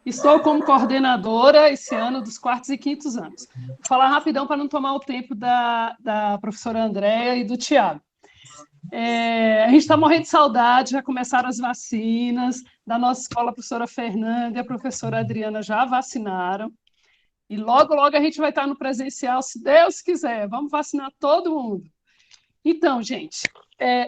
Estou como coordenadora esse ano dos quartos e quintos anos. Vou falar rapidão para não tomar o tempo da professora Andréia e do Tiago. A gente está morrendo de saudade, já começaram as vacinas, da nossa escola a professora Fernanda e a professora Adriana já vacinaram, e logo, logo a gente vai estar no presencial, se Deus quiser, vamos vacinar todo mundo. Então, gente,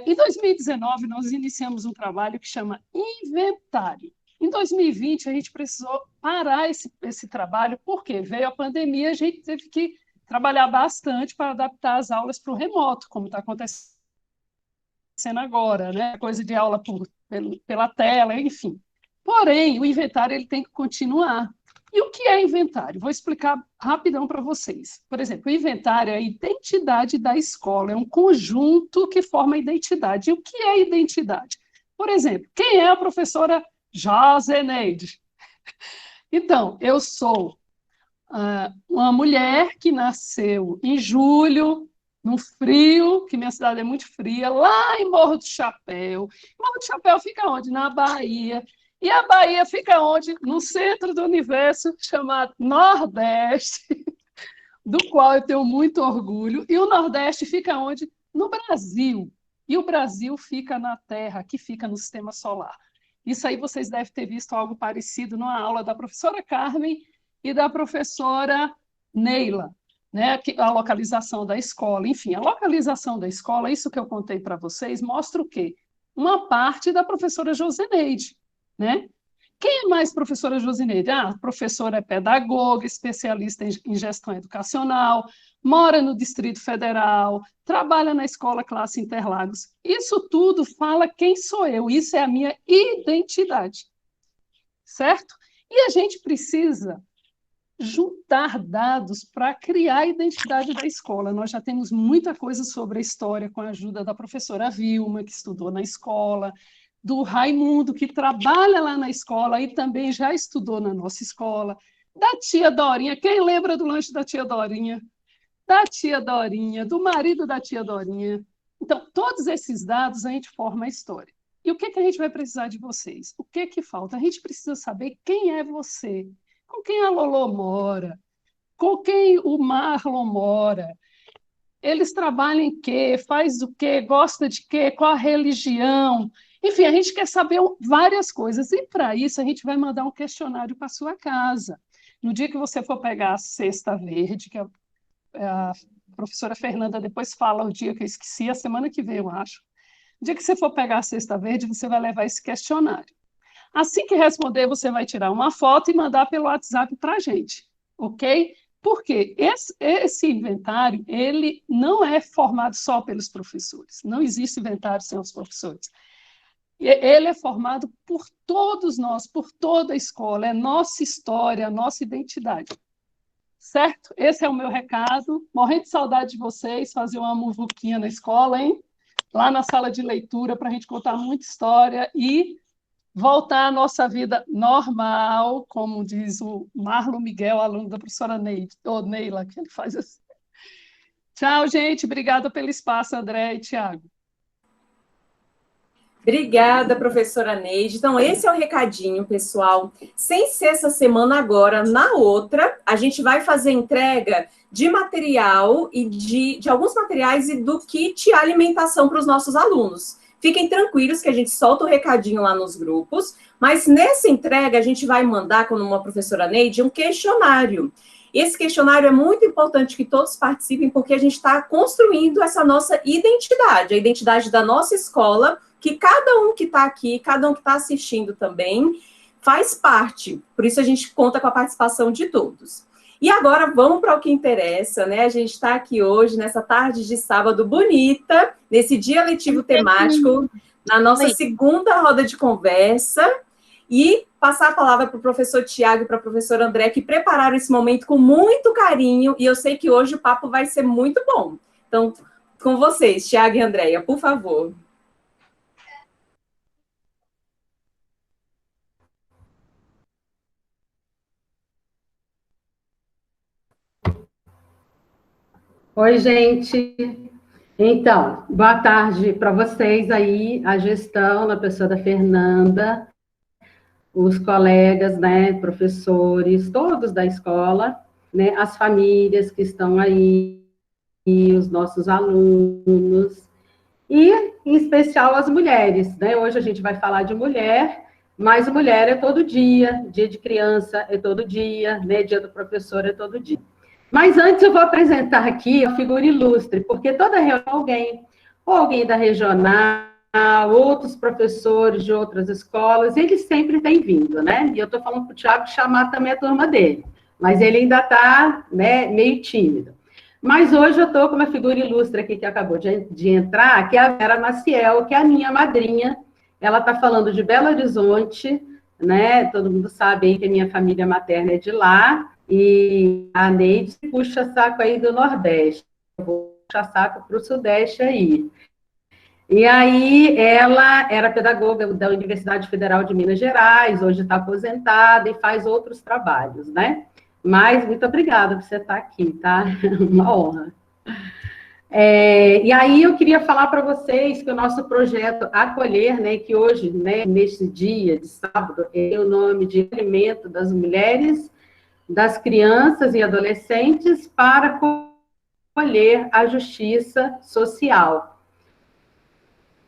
em 2019 nós iniciamos um trabalho que chama Inventário. Em 2020 a gente precisou parar esse trabalho, porque veio a pandemia, a gente teve que trabalhar bastante para adaptar as aulas para o remoto, como está acontecendo agora, né? Coisa de aula pela tela, enfim. Porém, o inventário ele tem que continuar. E o que é inventário? Vou explicar rapidão para vocês. Por exemplo, o inventário é a identidade da escola, é um conjunto que forma a identidade. E o que é identidade? Por exemplo, quem é a professora Joseneide? Então, eu sou uma mulher que nasceu em julho, no frio, que minha cidade é muito fria, lá em Morro do Chapéu. Morro do Chapéu fica onde? Na Bahia. E a Bahia fica onde? No centro do universo, chamado Nordeste, do qual eu tenho muito orgulho. E o Nordeste fica onde? No Brasil. E o Brasil fica na Terra, que fica no sistema solar. Isso aí vocês devem ter visto algo parecido numa aula da professora Carmen e da professora Neila, né? A localização da escola. Enfim, a localização da escola, isso que eu contei para vocês, mostra o quê? Uma parte da professora Joseneide, né? Quem é mais professora Josineide? A professora é pedagoga, especialista em gestão educacional, mora no Distrito Federal, trabalha na Escola Classe Interlagos. Isso tudo fala quem sou eu, isso é a minha identidade, certo? E a gente precisa juntar dados para criar a identidade da escola. Nós já temos muita coisa sobre a história com a ajuda da professora Vilma, que estudou na escola, do Raimundo, que trabalha lá na escola e também já estudou na nossa escola, da tia Dorinha. Quem lembra do lanche da tia Dorinha? Da tia Dorinha, do marido da tia Dorinha. Então, todos esses dados a gente forma a história. E o que a gente vai precisar de vocês? O que falta? A gente precisa saber quem é você, com quem a Lolô mora, com quem o Marlon mora. Eles trabalham em quê? Faz o quê? Gosta de quê? Qual a religião? Enfim, a gente quer saber várias coisas. E, para isso, a gente vai mandar um questionário para sua casa. No dia que você for pegar a cesta verde, que a professora Fernanda depois fala o dia que eu esqueci, a semana que vem, eu acho. No dia que você for pegar a cesta verde, você vai levar esse questionário. Assim que responder, você vai tirar uma foto e mandar pelo WhatsApp para a gente, ok? Porque esse inventário, ele não é formado só pelos professores. Não existe inventário sem os professores. Ele é formado por todos nós, por toda a escola. É nossa história, nossa identidade. Certo? Esse é o meu recado. Morrendo de saudade de vocês, fazer uma muvuquinha na escola, hein? Lá na sala de leitura, para a gente contar muita história e voltar à nossa vida normal, como diz o Marlon Miguel, aluno da professora Neila, que ele faz assim. Tchau, gente. Obrigada pelo espaço, André e Tiago. Obrigada, professora Neide. Então, esse é o recadinho, pessoal. Sem ser essa semana agora, na outra, a gente vai fazer entrega de material e de alguns materiais e do kit alimentação para os nossos alunos. Fiquem tranquilos que a gente solta o recadinho lá nos grupos, mas nessa entrega a gente vai mandar, como uma professora Neide, um questionário. Esse questionário é muito importante que todos participem, porque a gente está construindo essa nossa identidade, a identidade da nossa escola, que cada um que está aqui, cada um que está assistindo também, faz parte. Por isso a gente conta com a participação de todos. E agora vamos para o que interessa, né? A gente está aqui hoje, nessa tarde de sábado bonita, nesse dia letivo temático, na nossa segunda roda de conversa, e passar a palavra para o professor Tiago e para a professora André, que prepararam esse momento com muito carinho, e eu sei que hoje o papo vai ser muito bom. Então, com vocês, Tiago e Andréia, por favor. Oi, gente. Então, boa tarde para vocês aí, a gestão, na pessoa da Fernanda, os colegas, né, professores, todos da escola, né, as famílias que estão aí, e os nossos alunos, e, em especial, as mulheres, né? Hoje a gente vai falar de mulher, mas mulher é todo dia de criança é todo dia, né? Dia do professor é todo dia. Mas antes eu vou apresentar aqui a figura ilustre, porque toda reunião alguém, ou alguém da regional, outros professores de outras escolas, eles sempre têm vindo, né? E eu estou falando para o Thiago chamar também a turma dele, mas ele ainda está, né, meio tímido. Mas hoje eu estou com uma figura ilustre aqui que acabou de entrar, que é a Vera Maciel, que é a minha madrinha. Ela está falando de Belo Horizonte, né? Todo mundo sabe aí que a minha família materna é de lá, e a Neide puxa saco aí do Nordeste. Eu vou puxar saco para o Sudeste aí. E aí, ela era pedagoga da Universidade Federal de Minas Gerais, hoje está aposentada e faz outros trabalhos, né? Mas muito obrigada por você estar aqui, tá? Uma honra. E aí eu queria falar para vocês que o nosso projeto Acolher, né, que hoje, né, neste dia de sábado, é o nome de Acolhimento das Mulheres, das Crianças e Adolescentes para colher a justiça social.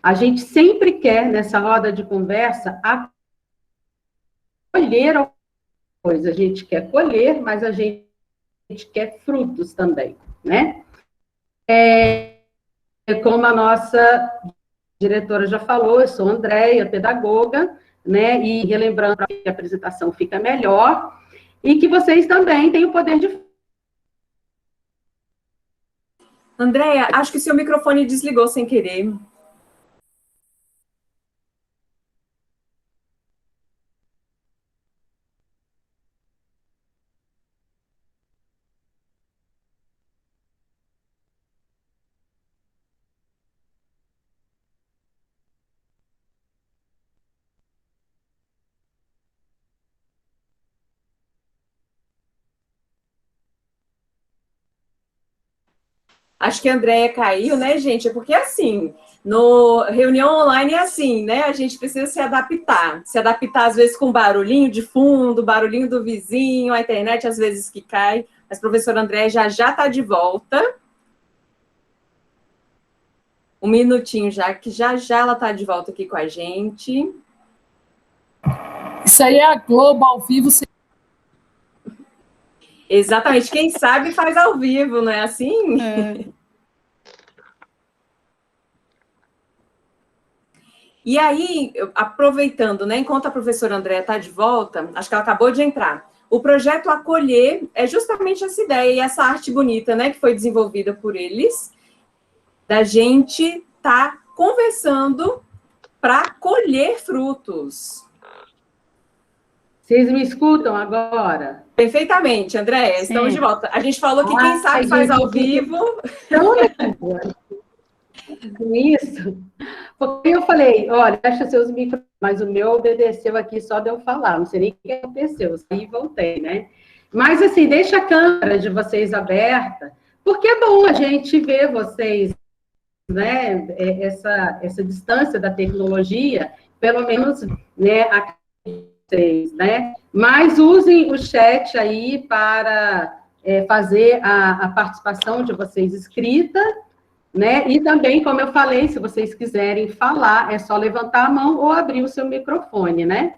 A gente sempre quer, nessa roda de conversa, acolher alguma coisa. A gente quer colher, mas a gente quer frutos também, né? Como a nossa diretora já falou, eu sou Andréia, pedagoga, né? E relembrando para que a apresentação fica melhor, e que vocês também têm o poder de... Andréia, acho que o seu microfone desligou sem querer. Acho que a Andréia caiu, né, gente? É porque, assim, no reunião online é assim, né? A gente precisa se adaptar. Se adaptar, às vezes, com barulhinho de fundo, barulhinho do vizinho, a internet, às vezes, que cai. Mas a professora Andréia já está de volta. Um minutinho já, que já ela está de volta aqui com a gente. Isso aí é a Globo ao vivo. Exatamente. Quem sabe faz ao vivo, não é assim? É. E aí, aproveitando, né, enquanto a professora Andréia está de volta, acho que ela acabou de entrar, o projeto Acolher é justamente essa ideia e essa arte bonita, né, que foi desenvolvida por eles, da gente estar conversando para colher frutos. Vocês me escutam agora? Perfeitamente, Andréia, estamos de volta. A gente falou que quem sabe faz ao vivo. Com isso, porque eu falei, olha, fecha seus microfones, mas o meu obedeceu aqui só de eu falar, não sei nem o que aconteceu, saí e voltei, né? Mas, assim, deixa a câmera de vocês aberta, porque é bom a gente ver vocês, né, essa distância da tecnologia, pelo menos, né, a vocês, né? Mas usem o chat aí para fazer a participação de vocês escrita, né? E também, como eu falei, se vocês quiserem falar, é só levantar a mão ou abrir o seu microfone, né?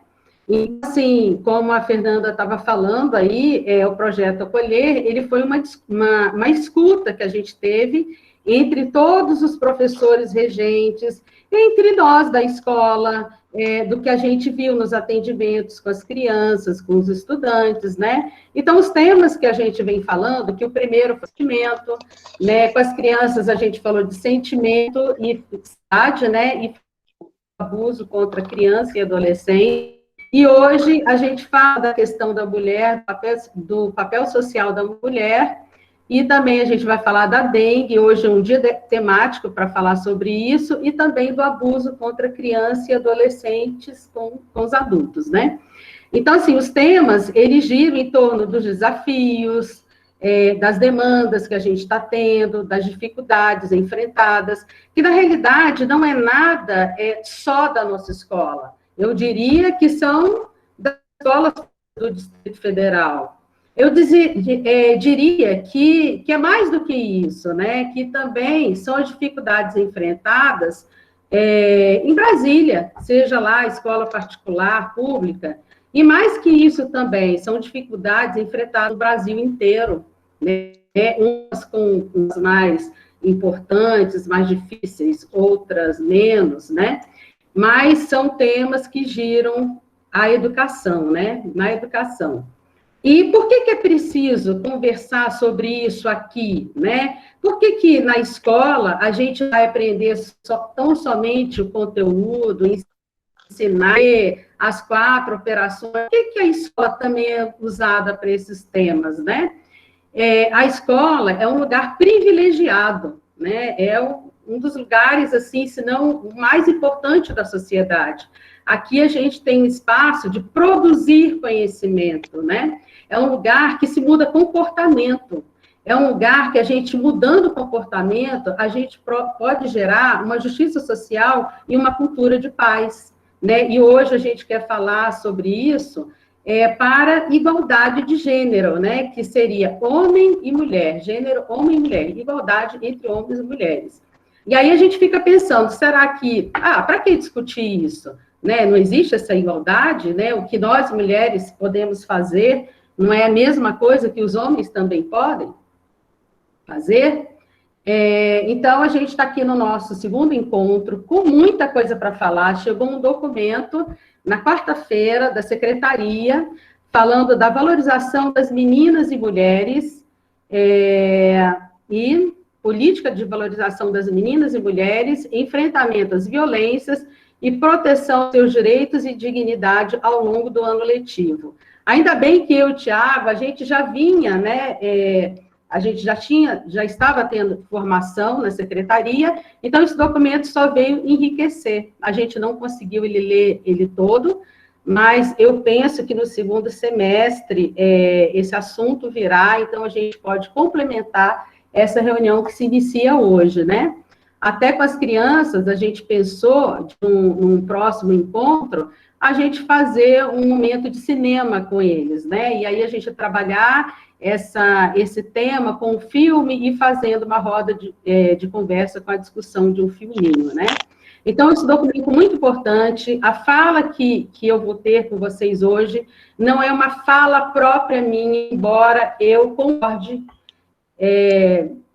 E, assim, como a Fernanda estava falando aí, o projeto Acolher, ele foi uma escuta que a gente teve entre todos os professores regentes, entre nós da escola, do que a gente viu nos atendimentos com as crianças, com os estudantes, né? Então, os temas que a gente vem falando, que o primeiro foi sentimento, né? Com as crianças a gente falou de sentimento e felicidade, né? E abuso contra criança e adolescente. E hoje a gente fala da questão da mulher, do papel social da mulher, e também a gente vai falar da dengue, hoje é um dia temático para falar sobre isso, e também do abuso contra criança e adolescentes com os adultos, né? Então, assim, os temas, eles giram em torno dos desafios, das demandas que a gente está tendo, das dificuldades enfrentadas, que, na realidade, não é nada só da nossa escola. Eu diria que são da escolas do Distrito Federal. Eu diria que é mais do que isso, né? Que também são as dificuldades enfrentadas em Brasília, seja lá escola particular, pública, e mais que isso também, são dificuldades enfrentadas no Brasil inteiro, né? Umas com as mais importantes, mais difíceis, outras menos, né? Mas são temas que giram a educação, né? Na educação. E por que é preciso conversar sobre isso aqui, né? Por que na escola a gente vai aprender tão somente o conteúdo, ensinar as 4 operações? Por que a escola também é usada para esses temas, né? A escola é um lugar privilegiado, né? É um dos lugares, assim, se não o mais importante da sociedade. Aqui a gente tem espaço de produzir conhecimento, né? É um lugar que se muda comportamento. É um lugar que a gente, mudando o comportamento, a gente pode gerar uma justiça social e uma cultura de paz, né? E hoje a gente quer falar sobre isso para igualdade de gênero, né? Que seria homem e mulher, gênero homem e mulher, igualdade entre homens e mulheres. E aí a gente fica pensando, será que, para que discutir isso? Né? Não existe essa igualdade, né? O que nós, mulheres, podemos fazer não é a mesma coisa que os homens também podem fazer? Então, a gente está aqui no nosso segundo encontro, com muita coisa para falar. Chegou um documento, na quarta-feira, da Secretaria, falando da valorização das meninas e mulheres, e política de valorização das meninas e mulheres, enfrentamento às violências e proteção dos seus direitos e dignidade ao longo do ano letivo. Ainda bem que eu e o Tiago, a gente já vinha, né, a gente já estava tendo formação na secretaria, então esse documento só veio enriquecer. A gente não conseguiu ler ele todo, mas eu penso que no segundo semestre esse assunto virá, então a gente pode complementar essa reunião que se inicia hoje, né? Até com as crianças, a gente pensou, num próximo encontro, a gente fazer um momento de cinema com eles, né? E aí a gente trabalhar esse tema com o filme e fazendo uma roda de conversa com a discussão de um filminho, né? Então, esse documento é muito importante. A fala que eu vou ter com vocês hoje não é uma fala própria minha, embora eu concorde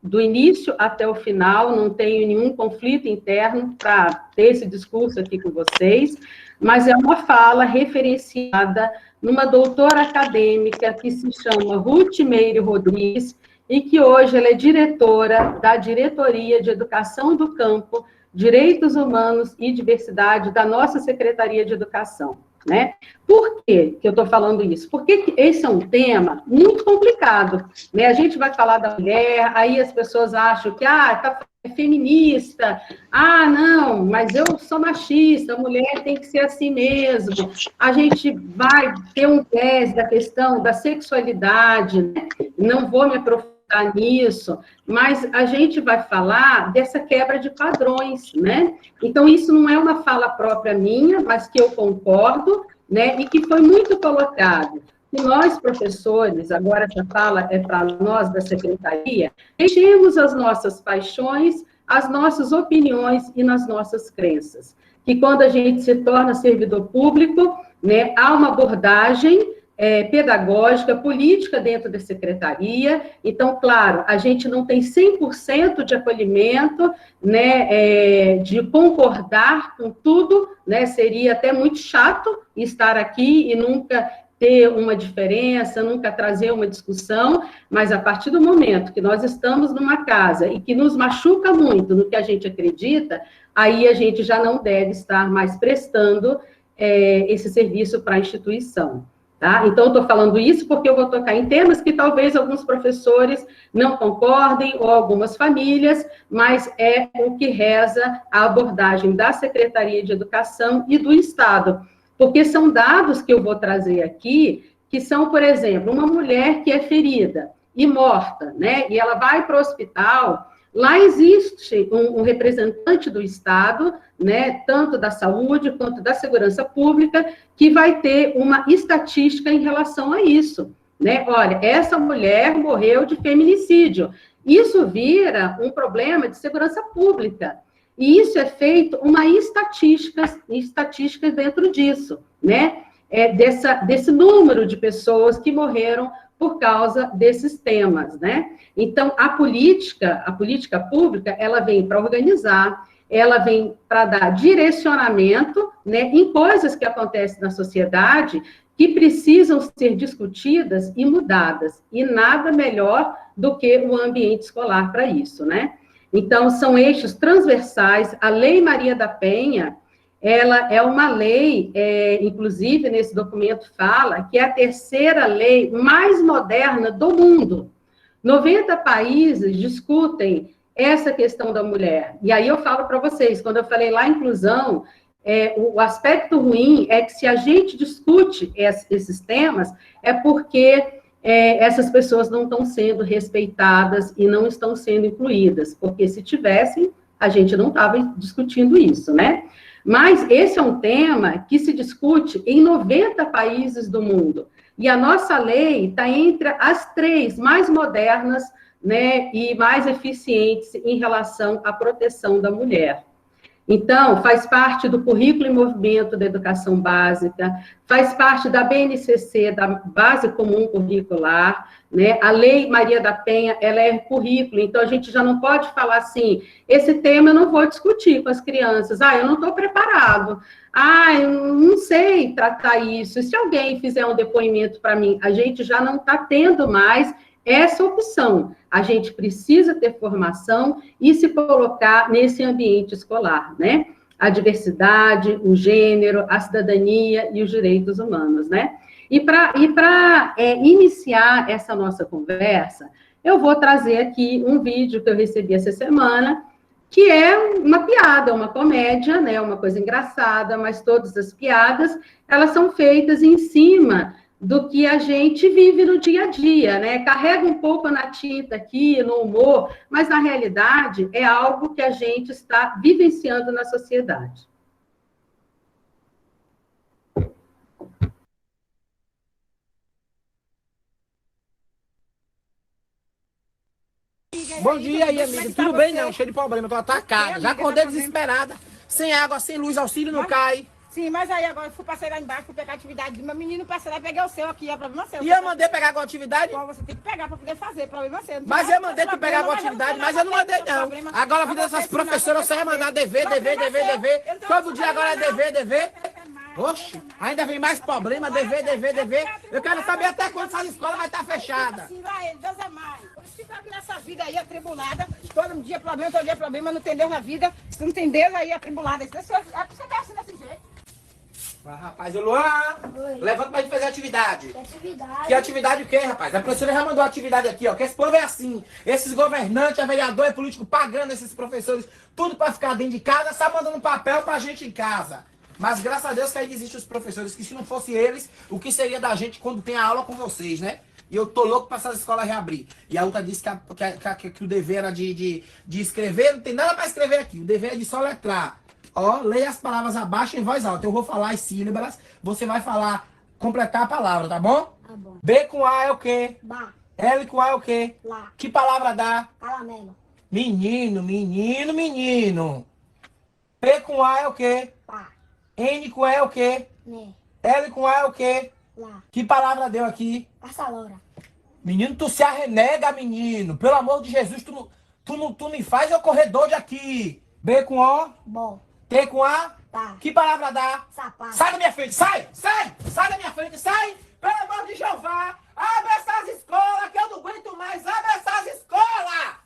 do início até o final, não tenho nenhum conflito interno para ter esse discurso aqui com vocês, mas é uma fala referenciada numa doutora acadêmica que se chama Ruth Meire Rodrigues, e que hoje ela é diretora da Diretoria de Educação do Campo, Direitos Humanos e Diversidade da nossa Secretaria de Educação, né? Por que eu estou falando isso? Porque esse é um tema muito complicado, né? A gente vai falar da mulher, aí as pessoas acham que, é feminista, não, mas eu sou machista, a mulher tem que ser assim mesmo. A gente vai ter um viés da questão da sexualidade, né? Não vou me aprofundar nisso, mas a gente vai falar dessa quebra de padrões, né? Então, isso não é uma fala própria minha, mas que eu concordo, né? E que foi muito colocado. E nós, professores, agora essa fala é para nós da secretaria, deixemos as nossas paixões, as nossas opiniões e nas nossas crenças. Que quando a gente se torna servidor público, né, há uma abordagem pedagógica, política dentro da secretaria. Então, claro, a gente não tem 100% de acolhimento, né, de concordar com tudo, né, seria até muito chato estar aqui e nunca ter uma diferença, nunca trazer uma discussão, mas a partir do momento que nós estamos numa casa e que nos machuca muito no que a gente acredita, aí a gente já não deve estar mais prestando esse serviço para a instituição. Tá? Então, eu estou falando isso porque eu vou tocar em temas que talvez alguns professores não concordem, ou algumas famílias, mas é o que reza a abordagem da Secretaria de Educação e do Estado. Porque são dados que eu vou trazer aqui, que são, por exemplo, uma mulher que é ferida e morta, né? E ela vai para o hospital, Lá existe um representante do Estado, né, tanto da saúde quanto da segurança pública, que vai ter uma estatística em relação a isso, né? Olha, essa mulher morreu de feminicídio. Isso vira um problema de segurança pública. E isso é feito uma estatística dentro disso, né? Desse número de pessoas que morreram por causa desses temas, né? Então, a política pública, ela vem para organizar, ela vem para dar direcionamento, né, em coisas que acontecem na sociedade que precisam ser discutidas e mudadas, e nada melhor do que o ambiente escolar para isso, né? Então, são eixos transversais. A Lei Maria da Penha, ela é uma lei, inclusive nesse documento fala, que é a terceira lei mais moderna do mundo. 90 países discutem essa questão da mulher. E aí eu falo para vocês, quando eu falei lá inclusão, o aspecto ruim é que se a gente discute esses temas, é porque essas pessoas não estão sendo respeitadas e não estão sendo incluídas, porque se tivessem, a gente não estava discutindo isso, né? Mas esse é um tema que se discute em 90 países do mundo. E a nossa lei está entre as 3 mais modernas, né, e mais eficientes em relação à proteção da mulher. Então, faz parte do currículo em movimento da educação básica, faz parte da BNCC, da Base Comum Curricular, né? A Lei Maria da Penha, ela é currículo, então a gente já não pode falar assim, esse tema eu não vou discutir com as crianças, eu não estou preparado, eu não sei tratar isso, se alguém fizer um depoimento para mim, a gente já não está tendo mais essa opção. A gente precisa ter formação e se colocar nesse ambiente escolar, né? A diversidade, o gênero, a cidadania e os direitos humanos, né? E para iniciar essa nossa conversa, eu vou trazer aqui um vídeo que eu recebi essa semana, que é uma piada, uma comédia, né? Uma coisa engraçada, mas todas as piadas, elas são feitas em cima do que a gente vive no dia a dia, né? Carrega um pouco na tinta aqui, no humor, mas na realidade é algo que a gente está vivenciando na sociedade. Bom dia aí, amiga. Tudo bem? Não, cheio de problema, tô atacada. Já acordei desesperada, sem água, sem luz, auxílio não cai. Sim, mas aí agora eu fui passei lá embaixo, fui pegar a atividade do meu menino, passei lá e peguei o seu aqui, é problema seu. E eu mandei pegar com a atividade? Bom, você tem que pegar para poder fazer, problema seu. Mas eu mandei tu pegar com a atividade, mas eu não mandei não. Agora a vida dessas professoras só vai mandar dever. Todo dia agora é dever. Oxe, ainda vem mais problema, dever. Eu quero saber até quando essa escola vai estar fechada. Sim, vai, Deus é mais. Fica nessa vida aí atribulada, todo dia problema, não tem Deus na vida. Se não tem Deus aí atribulada. Você tá assim desse jeito. Rapaz, o Luan, levanta pra gente fazer atividade. Que atividade o quê, rapaz? A professora já mandou atividade aqui, ó. Que esse povo é assim. Esses governantes, vereadores, políticos pagando esses professores, tudo pra ficar dentro de casa, só mandando papel pra gente em casa. Mas graças a Deus que aí existem os professores, que se não fosse eles, o que seria da gente quando tem a aula com vocês, né? E eu tô louco pra essas escolas reabrir. E a outra disse que o dever era de escrever, não tem nada pra escrever aqui. O dever é de soletrar. Ó, leia as palavras abaixo em voz alta. Eu vou falar as sílabas, você vai falar, completar a palavra, tá bom? Tá bom. B com A é o quê? Ba. L com A é o quê? Lá. Que palavra dá? Caramelo. Menino. P com A é o quê? Pá. N com A é o quê? Né. L com A é o quê? Lá. Que palavra deu aqui? Caçaloura. Menino, tu se arrenega, menino. Pelo amor de Jesus, tu não faz eu correr de aqui. B com O? Bom. T com A? Tá. Que palavra dá? Sapato. Sai da minha frente, sai da minha frente, sai! Pelo amor de Jeová! Abre essas escolas que eu não aguento mais! Abre essas escolas!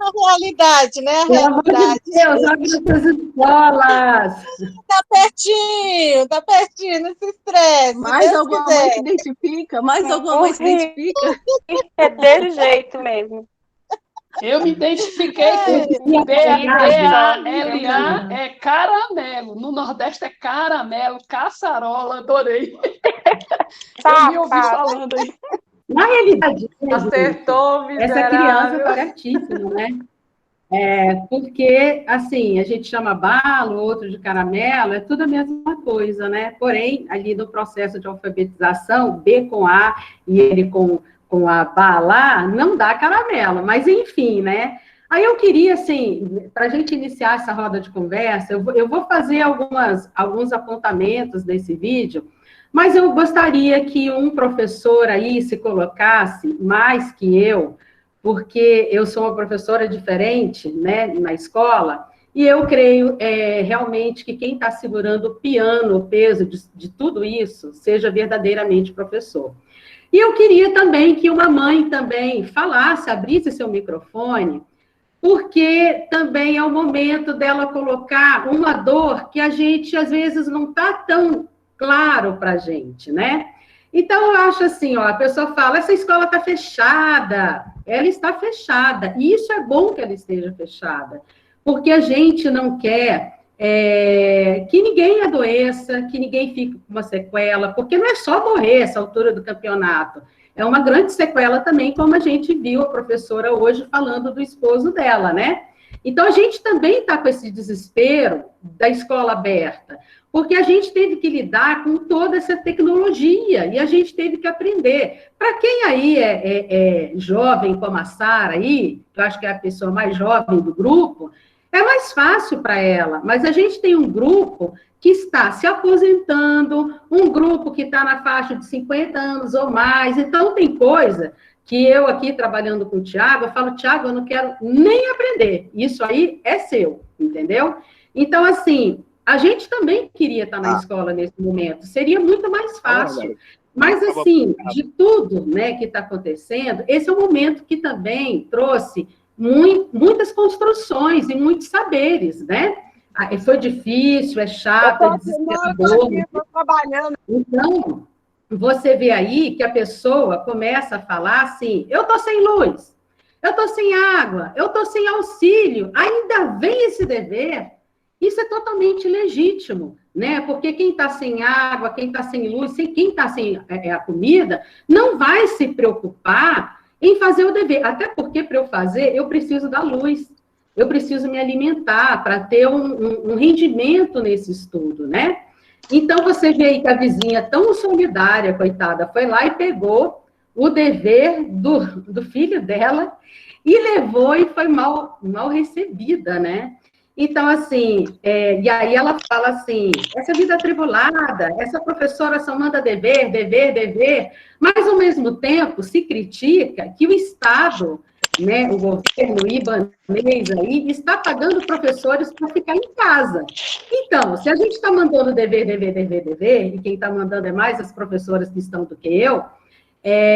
A realidade, né? A Pelo amor de realidade. Deus, abre essas escolas! Tá pertinho, não se estresse. Mais Deus alguma quiser. mãe se identifica? Mais alguma mãe se identifica? É desse jeito mesmo. Eu me identifiquei com B-A-L-A é caramelo. No Nordeste é caramelo, caçarola, adorei. Eu me ouvi falando aí. Na realidade, Acertou, essa criança está certíssima, né? Porque, assim, a gente chama balo, outro de caramelo, é tudo a mesma coisa, né? Porém, ali no processo de alfabetização, B com A e ele com a bala, não dá caramelo, mas enfim, né? Aí eu queria, assim, para a gente iniciar essa roda de conversa, eu vou fazer alguns apontamentos desse vídeo, mas eu gostaria que um professor aí se colocasse mais que eu, porque eu sou uma professora diferente, né, na escola, e eu creio realmente que quem está segurando o piano, o peso de tudo isso, seja verdadeiramente professor. E eu queria também que uma mãe também falasse, abrisse seu microfone, porque também é o momento dela colocar uma dor que a gente, às vezes, não está tão claro para a gente, né? Então, eu acho assim, ó, a pessoa fala, essa escola está fechada, ela está fechada, e isso é bom que ela esteja fechada, porque a gente não quer que ninguém adoeça, que ninguém fique com uma sequela, porque não é só morrer essa altura do campeonato, é uma grande sequela também, como a gente viu a professora hoje falando do esposo dela, né? Então, a gente também está com esse desespero da escola aberta, porque a gente teve que lidar com toda essa tecnologia, e a gente teve que aprender. Para quem aí é jovem, como a Sara aí, que eu acho que é a pessoa mais jovem do grupo, é mais fácil para ela, mas a gente tem um grupo que está se aposentando, um grupo que está na faixa de 50 anos ou mais, então tem coisa que eu aqui trabalhando com o Tiago, eu falo, Tiago, eu não quero nem aprender, isso aí é seu, entendeu? Então, assim, a gente também queria estar na escola nesse momento, seria muito mais fácil, mas, assim, de tudo, né, que está acontecendo, esse é um momento que também trouxe muitas construções e muitos saberes, né? Foi difícil, é chato, é desesperador. Então, você vê aí que a pessoa começa a falar assim, eu estou sem luz, eu estou sem água, eu estou sem auxílio, ainda vem esse dever. Isso é totalmente legítimo, né? Porque quem está sem água, quem está sem luz, quem está sem a comida, não vai se preocupar em fazer o dever. Até porque, para eu fazer, eu preciso da luz. Eu preciso me alimentar para ter um rendimento nesse estudo, né? Então, você vê aí que a vizinha tão solidária, coitada, foi lá e pegou o dever do filho dela e levou e foi mal recebida, né? Então, assim, e aí ela fala assim, essa vida atribulada, essa professora só manda dever, mas, ao mesmo tempo, se critica que o Estado, né, o governo ibanês aí, está pagando professores para ficar em casa. Então, se a gente está mandando dever, e quem está mandando é mais as professoras que estão do que eu,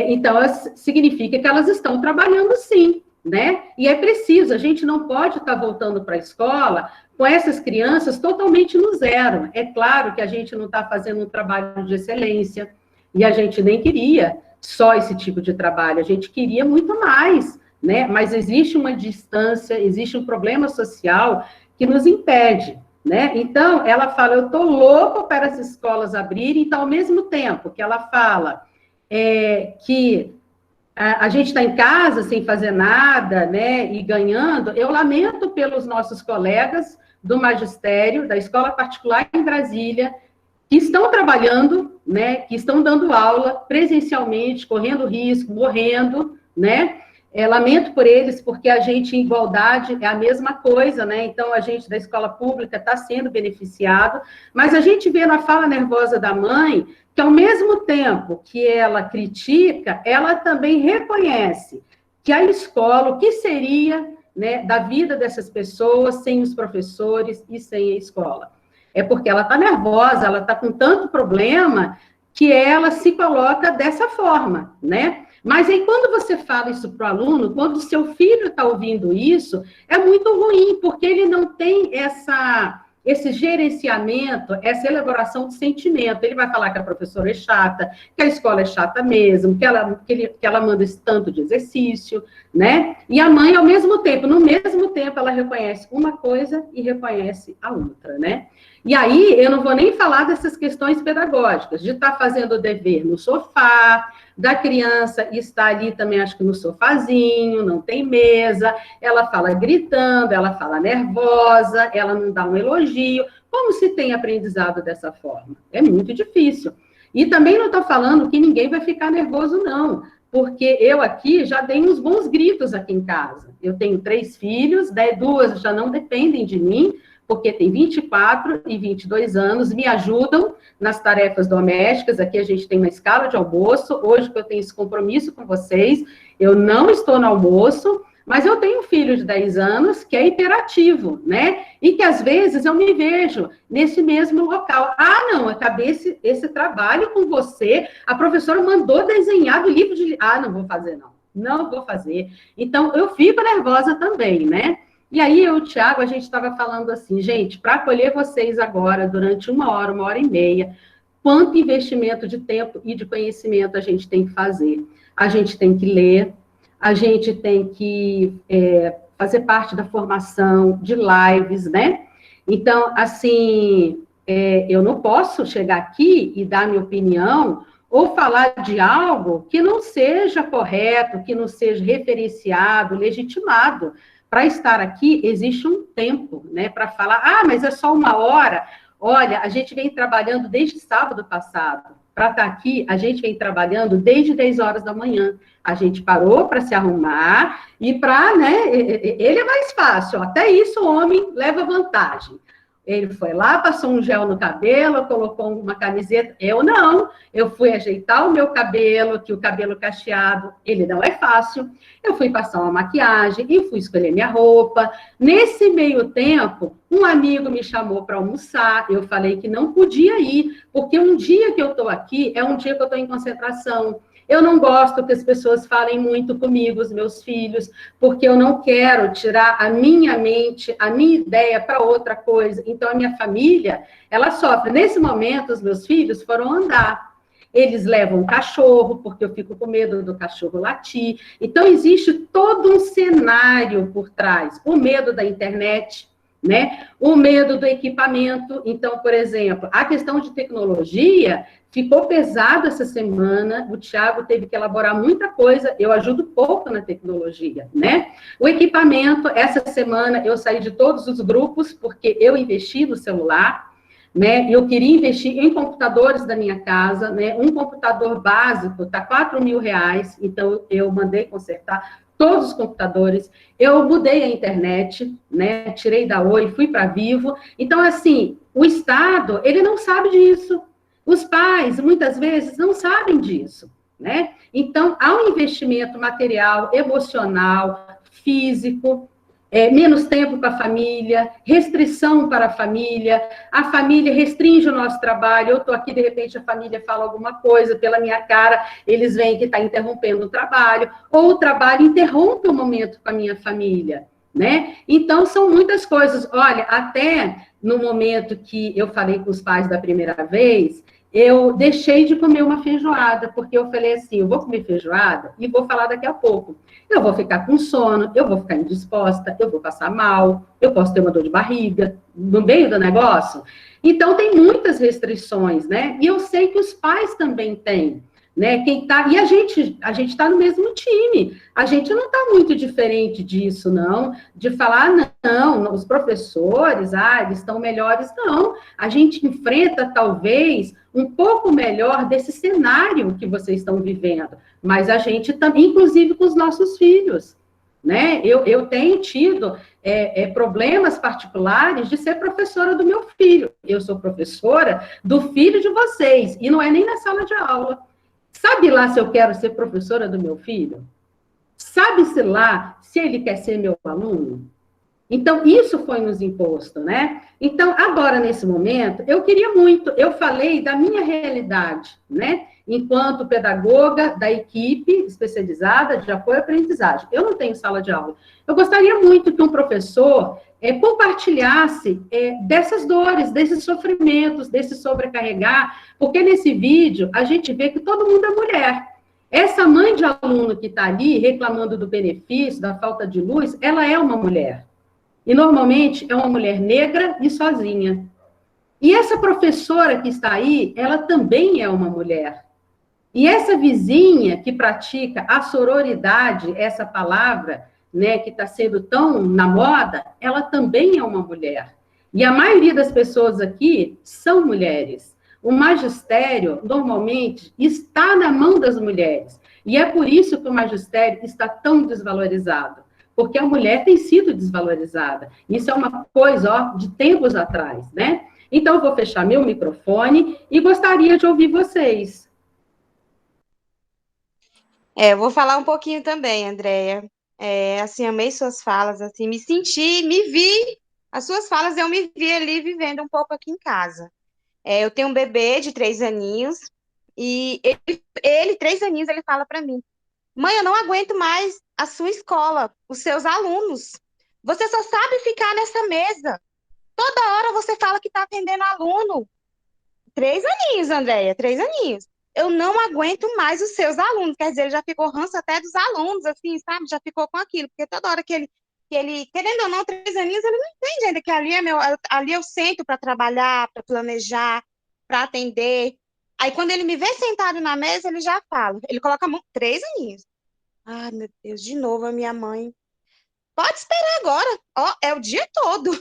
então, significa que elas estão trabalhando sim, né? E é preciso, a gente não pode estar voltando para a escola com essas crianças totalmente no zero. É claro que a gente não está fazendo um trabalho de excelência, e a gente nem queria só esse tipo de trabalho, a gente queria muito mais, né? Mas existe uma distância, existe um problema social que nos impede, né? Então, ela fala, eu estou louca para as escolas abrirem, então, ao mesmo tempo que ela fala que a gente está em casa sem fazer nada, né, e ganhando, eu lamento pelos nossos colegas do magistério, da escola particular em Brasília, que estão trabalhando, né, que estão dando aula presencialmente, correndo risco, morrendo, né, lamento por eles, porque a gente, em igualdade, é a mesma coisa, né, então a gente da escola pública está sendo beneficiado, mas a gente vê na fala nervosa da mãe que, ao mesmo tempo que ela critica, ela também reconhece que a escola, o que seria, né, da vida dessas pessoas sem os professores e sem a escola. É porque ela está nervosa, ela está com tanto problema que ela se coloca dessa forma, né? Mas aí, quando você fala isso para o aluno, quando o seu filho está ouvindo isso, é muito ruim, porque ele não tem esse gerenciamento, essa elaboração de sentimento. Ele vai falar que a professora é chata, que a escola é chata mesmo, que ela manda esse tanto de exercício, né? E a mãe, ao mesmo tempo, no mesmo tempo, ela reconhece uma coisa e reconhece a outra, né? E aí, eu não vou nem falar dessas questões pedagógicas, de estar fazendo o dever no sofá, da criança estar ali também, acho que no sofazinho, não tem mesa, ela fala gritando, ela fala nervosa, ela não dá um elogio. Como se tem aprendizado dessa forma? É muito difícil. E também não estou falando que ninguém vai ficar nervoso, não, porque eu aqui já dei uns bons gritos aqui em casa. Eu tenho 3 filhos, 2 já não dependem de mim, porque tem 24 e 22 anos, me ajudam nas tarefas domésticas. Aqui a gente tem uma escala de almoço. Hoje que eu tenho esse compromisso com vocês, eu não estou no almoço, mas eu tenho um filho de 10 anos que é hiperativo, né? E que às vezes eu me vejo nesse mesmo local. Ah, não, acabei esse trabalho com você, a professora mandou desenhar do livro de... Ah, não vou fazer, não. Não vou fazer. Então, eu fico nervosa também, né? E aí, eu e o Thiago, a gente estava falando assim, gente, para acolher vocês agora, durante 1 hora, 1h30, quanto investimento de tempo e de conhecimento a gente tem que fazer? A gente tem que ler, a gente tem que fazer parte da formação de lives, né? Então, assim, eu não posso chegar aqui e dar minha opinião ou falar de algo que não seja correto, que não seja referenciado, legitimado. Para estar aqui, existe um tempo, né, para falar, ah, mas é só 1 hora. Olha, a gente vem trabalhando desde sábado passado. Para estar aqui, a gente vem trabalhando desde 10 horas da manhã. A gente parou para se arrumar e para, né, ele é mais fácil, até isso o homem leva vantagem. Ele foi lá, passou um gel no cabelo, colocou uma camiseta. Eu não, eu fui ajeitar o meu cabelo, que o cabelo cacheado, ele não é fácil. Eu fui passar uma maquiagem e fui escolher minha roupa. Nesse meio tempo, um amigo me chamou para almoçar, eu falei que não podia ir, porque um dia que eu estou aqui, é um dia que eu estou em concentração. Eu não gosto que as pessoas falem muito comigo, os meus filhos, porque eu não quero tirar a minha mente, a minha ideia para outra coisa. Então, a minha família, ela sofre. Nesse momento, os meus filhos foram andar. Eles levam um cachorro, porque eu fico com medo do cachorro latir. Então, existe todo um cenário por trás. O medo da internet, né? O medo do equipamento. Então, por exemplo, a questão de tecnologia ficou pesado essa semana, o Thiago teve que elaborar muita coisa, eu ajudo pouco na tecnologia, né? O equipamento, essa semana eu saí de todos os grupos, porque eu investi no celular, né? Eu queria investir em computadores da minha casa, né? Um computador básico está R$4.000, então eu mandei consertar todos os computadores, eu mudei a internet, né? Tirei da Oi, fui para Vivo. Então, assim, o Estado, ele não sabe disso. Os pais, muitas vezes, não sabem disso, né? Então, há um investimento material, emocional, físico, menos tempo para a família, restrição para a família restringe o nosso trabalho, eu estou aqui, de repente, a família fala alguma coisa, pela minha cara, eles veem que está interrompendo o trabalho, ou o trabalho interrompe o momento com a minha família, né? Então, são muitas coisas. Olha, até no momento que eu falei com os pais da primeira vez, eu deixei de comer uma feijoada, porque eu falei assim, eu vou comer feijoada e vou falar daqui a pouco. Eu vou ficar com sono, eu vou ficar indisposta, eu vou passar mal, eu posso ter uma dor de barriga no meio do negócio. Então, tem muitas restrições, né? E eu sei que os pais também têm, né? E a gente está no mesmo time. A gente não está muito diferente disso, não, de falar, não, os professores, eles estão melhores, não. A gente enfrenta, talvez, um pouco melhor desse cenário que vocês estão vivendo, mas a gente também, inclusive com os nossos filhos, né? Eu tenho tido problemas particulares de ser professora do meu filho. Eu sou professora do filho de vocês, e não é nem na sala de aula. Sabe lá se eu quero ser professora do meu filho? Sabe-se lá se ele quer ser meu aluno? Então, isso foi nos imposto, né? Então, agora, nesse momento, eu queria muito, eu falei da minha realidade, né? enquanto pedagoga da equipe especializada de apoio à aprendizagem. Eu não tenho sala de aula. Eu gostaria muito que um professor compartilhasse dessas dores, desses sofrimentos, desse sobrecarregar, porque nesse vídeo a gente vê que todo mundo é mulher. Essa mãe de aluno que está ali reclamando do benefício, da falta de luz, ela é uma mulher. E normalmente é uma mulher negra e sozinha. E essa professora que está aí, ela também é uma mulher. E essa vizinha que pratica a sororidade, essa palavra, né, que está sendo tão na moda, ela também é uma mulher. E a maioria das pessoas aqui são mulheres. O magistério, normalmente, está na mão das mulheres. E é por isso que o magistério está tão desvalorizado. Porque a mulher tem sido desvalorizada. Isso é uma coisa, ó, de tempos atrás, né? Então, eu vou fechar meu microfone e gostaria de ouvir vocês. Eu vou falar um pouquinho também, Andréia. Assim, amei suas falas, assim, me vi, as suas falas, eu me vi ali vivendo um pouco aqui em casa. Eu tenho um bebê de 3 aninhos, e ele 3 aninhos, ele fala para mim, mãe, eu não aguento mais a sua escola, os seus alunos. Você só sabe ficar nessa mesa. Toda hora você fala que está atendendo aluno. 3 aninhos, Andréia, 3 aninhos. Eu não aguento mais os seus alunos. Quer dizer, ele já ficou ranço até dos alunos, assim, sabe? Já ficou com aquilo. Porque toda hora que ele querendo ou não, 3 aninhos, ele não entende ainda que ali eu sento para trabalhar, para planejar, para atender. Aí, quando ele me vê sentado na mesa, ele já fala. Ele coloca a mão, 3 aninhos. Ai, meu Deus, de novo a minha mãe. Pode esperar agora. Ó, é o dia todo.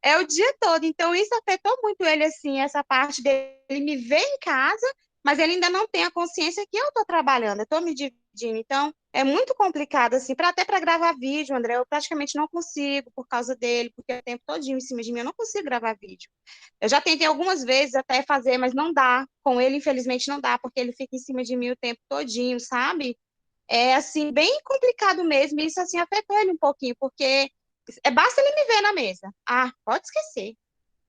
É o dia todo. Então, isso afetou muito ele, assim, essa parte dele me ver em casa, mas ele ainda não tem a consciência que eu estou trabalhando, eu estou me dividindo. Então, é muito complicado, assim, até para gravar vídeo, André, eu praticamente não consigo por causa dele, porque é o tempo todinho em cima de mim, eu não consigo gravar vídeo. Eu já tentei algumas vezes até fazer, mas não dá. Com ele, infelizmente, não dá, porque ele fica em cima de mim o tempo todinho, sabe? É, assim, bem complicado mesmo, e isso, assim, afetou ele um pouquinho, porque basta ele me ver na mesa. Ah, pode esquecer.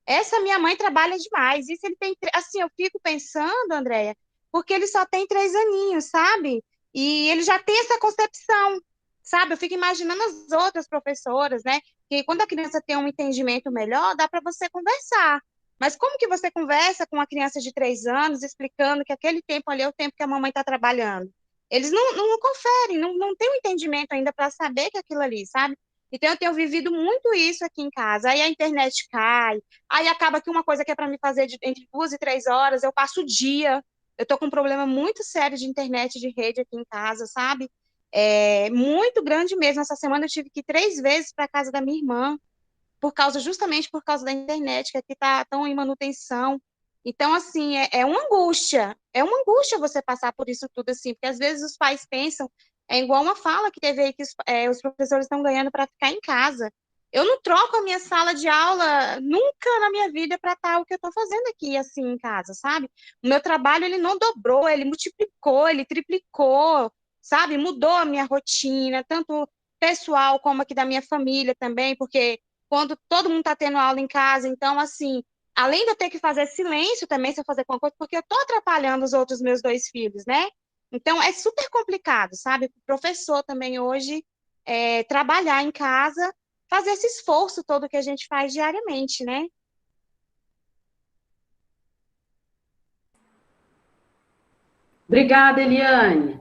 Essa minha mãe trabalha demais. Isso ele tem, assim, eu fico pensando, Andréia, porque ele só tem 3 aninhos, sabe? E ele já tem essa concepção, sabe? Eu fico imaginando as outras professoras, né? Que quando a criança tem um entendimento melhor, dá para você conversar. Mas como que você conversa com uma criança de 3 anos, explicando que aquele tempo ali é o tempo que a mamãe está trabalhando? Eles não conferem, não têm um entendimento ainda para saber que é aquilo ali, sabe? Então, eu tenho vivido muito isso aqui em casa. Aí a internet cai, aí acaba que uma coisa que é para me fazer entre 2 e 3 horas, eu passo o dia. Eu tô com um problema muito sério de internet, de rede aqui em casa, sabe? Muito grande mesmo. Essa semana eu tive que ir 3 vezes para casa da minha irmã, justamente por causa da internet, que aqui tá tão em manutenção. Então, assim, é uma angústia você passar por isso tudo, assim, porque às vezes os pais pensam, é igual uma fala que teve aí, que os professores estão ganhando para ficar em casa. Eu não troco a minha sala de aula nunca na minha vida para estar o que eu estou fazendo aqui, assim, em casa, sabe? O meu trabalho, ele não dobrou, ele multiplicou, ele triplicou, sabe? Mudou a minha rotina, tanto pessoal como aqui da minha família também, porque quando todo mundo está tendo aula em casa, então, assim, além de eu ter que fazer silêncio também, se eu fazer alguma coisa, porque eu estou atrapalhando os outros meus 2 filhos, né? Então, é super complicado, sabe? O professor também hoje, trabalhar em casa, fazer esse esforço todo que a gente faz diariamente, né? Obrigada, Eliane.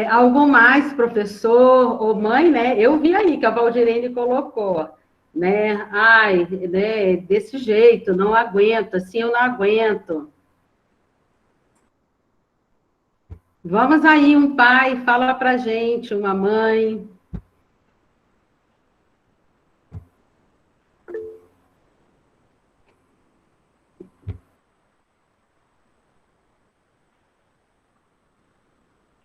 Algo mais, professor ou mãe, né? Eu vi aí que a Valdirene colocou, né? Ai, né? Desse jeito, não aguento, assim eu não aguento. Vamos aí, um pai, fala pra gente, uma mãe.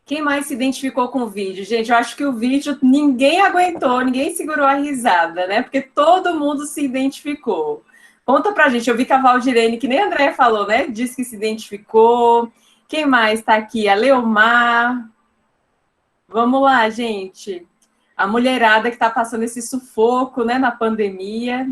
Quem mais se identificou com o vídeo? Gente, eu acho que o vídeo ninguém aguentou, ninguém segurou a risada, né? Porque todo mundo se identificou. Conta pra gente, eu vi que a Valdirene, que nem a Andréia falou, né? Disse que se identificou. Quem mais está aqui? A Leomar. Vamos lá, gente. A mulherada que está passando esse sufoco, né, na pandemia.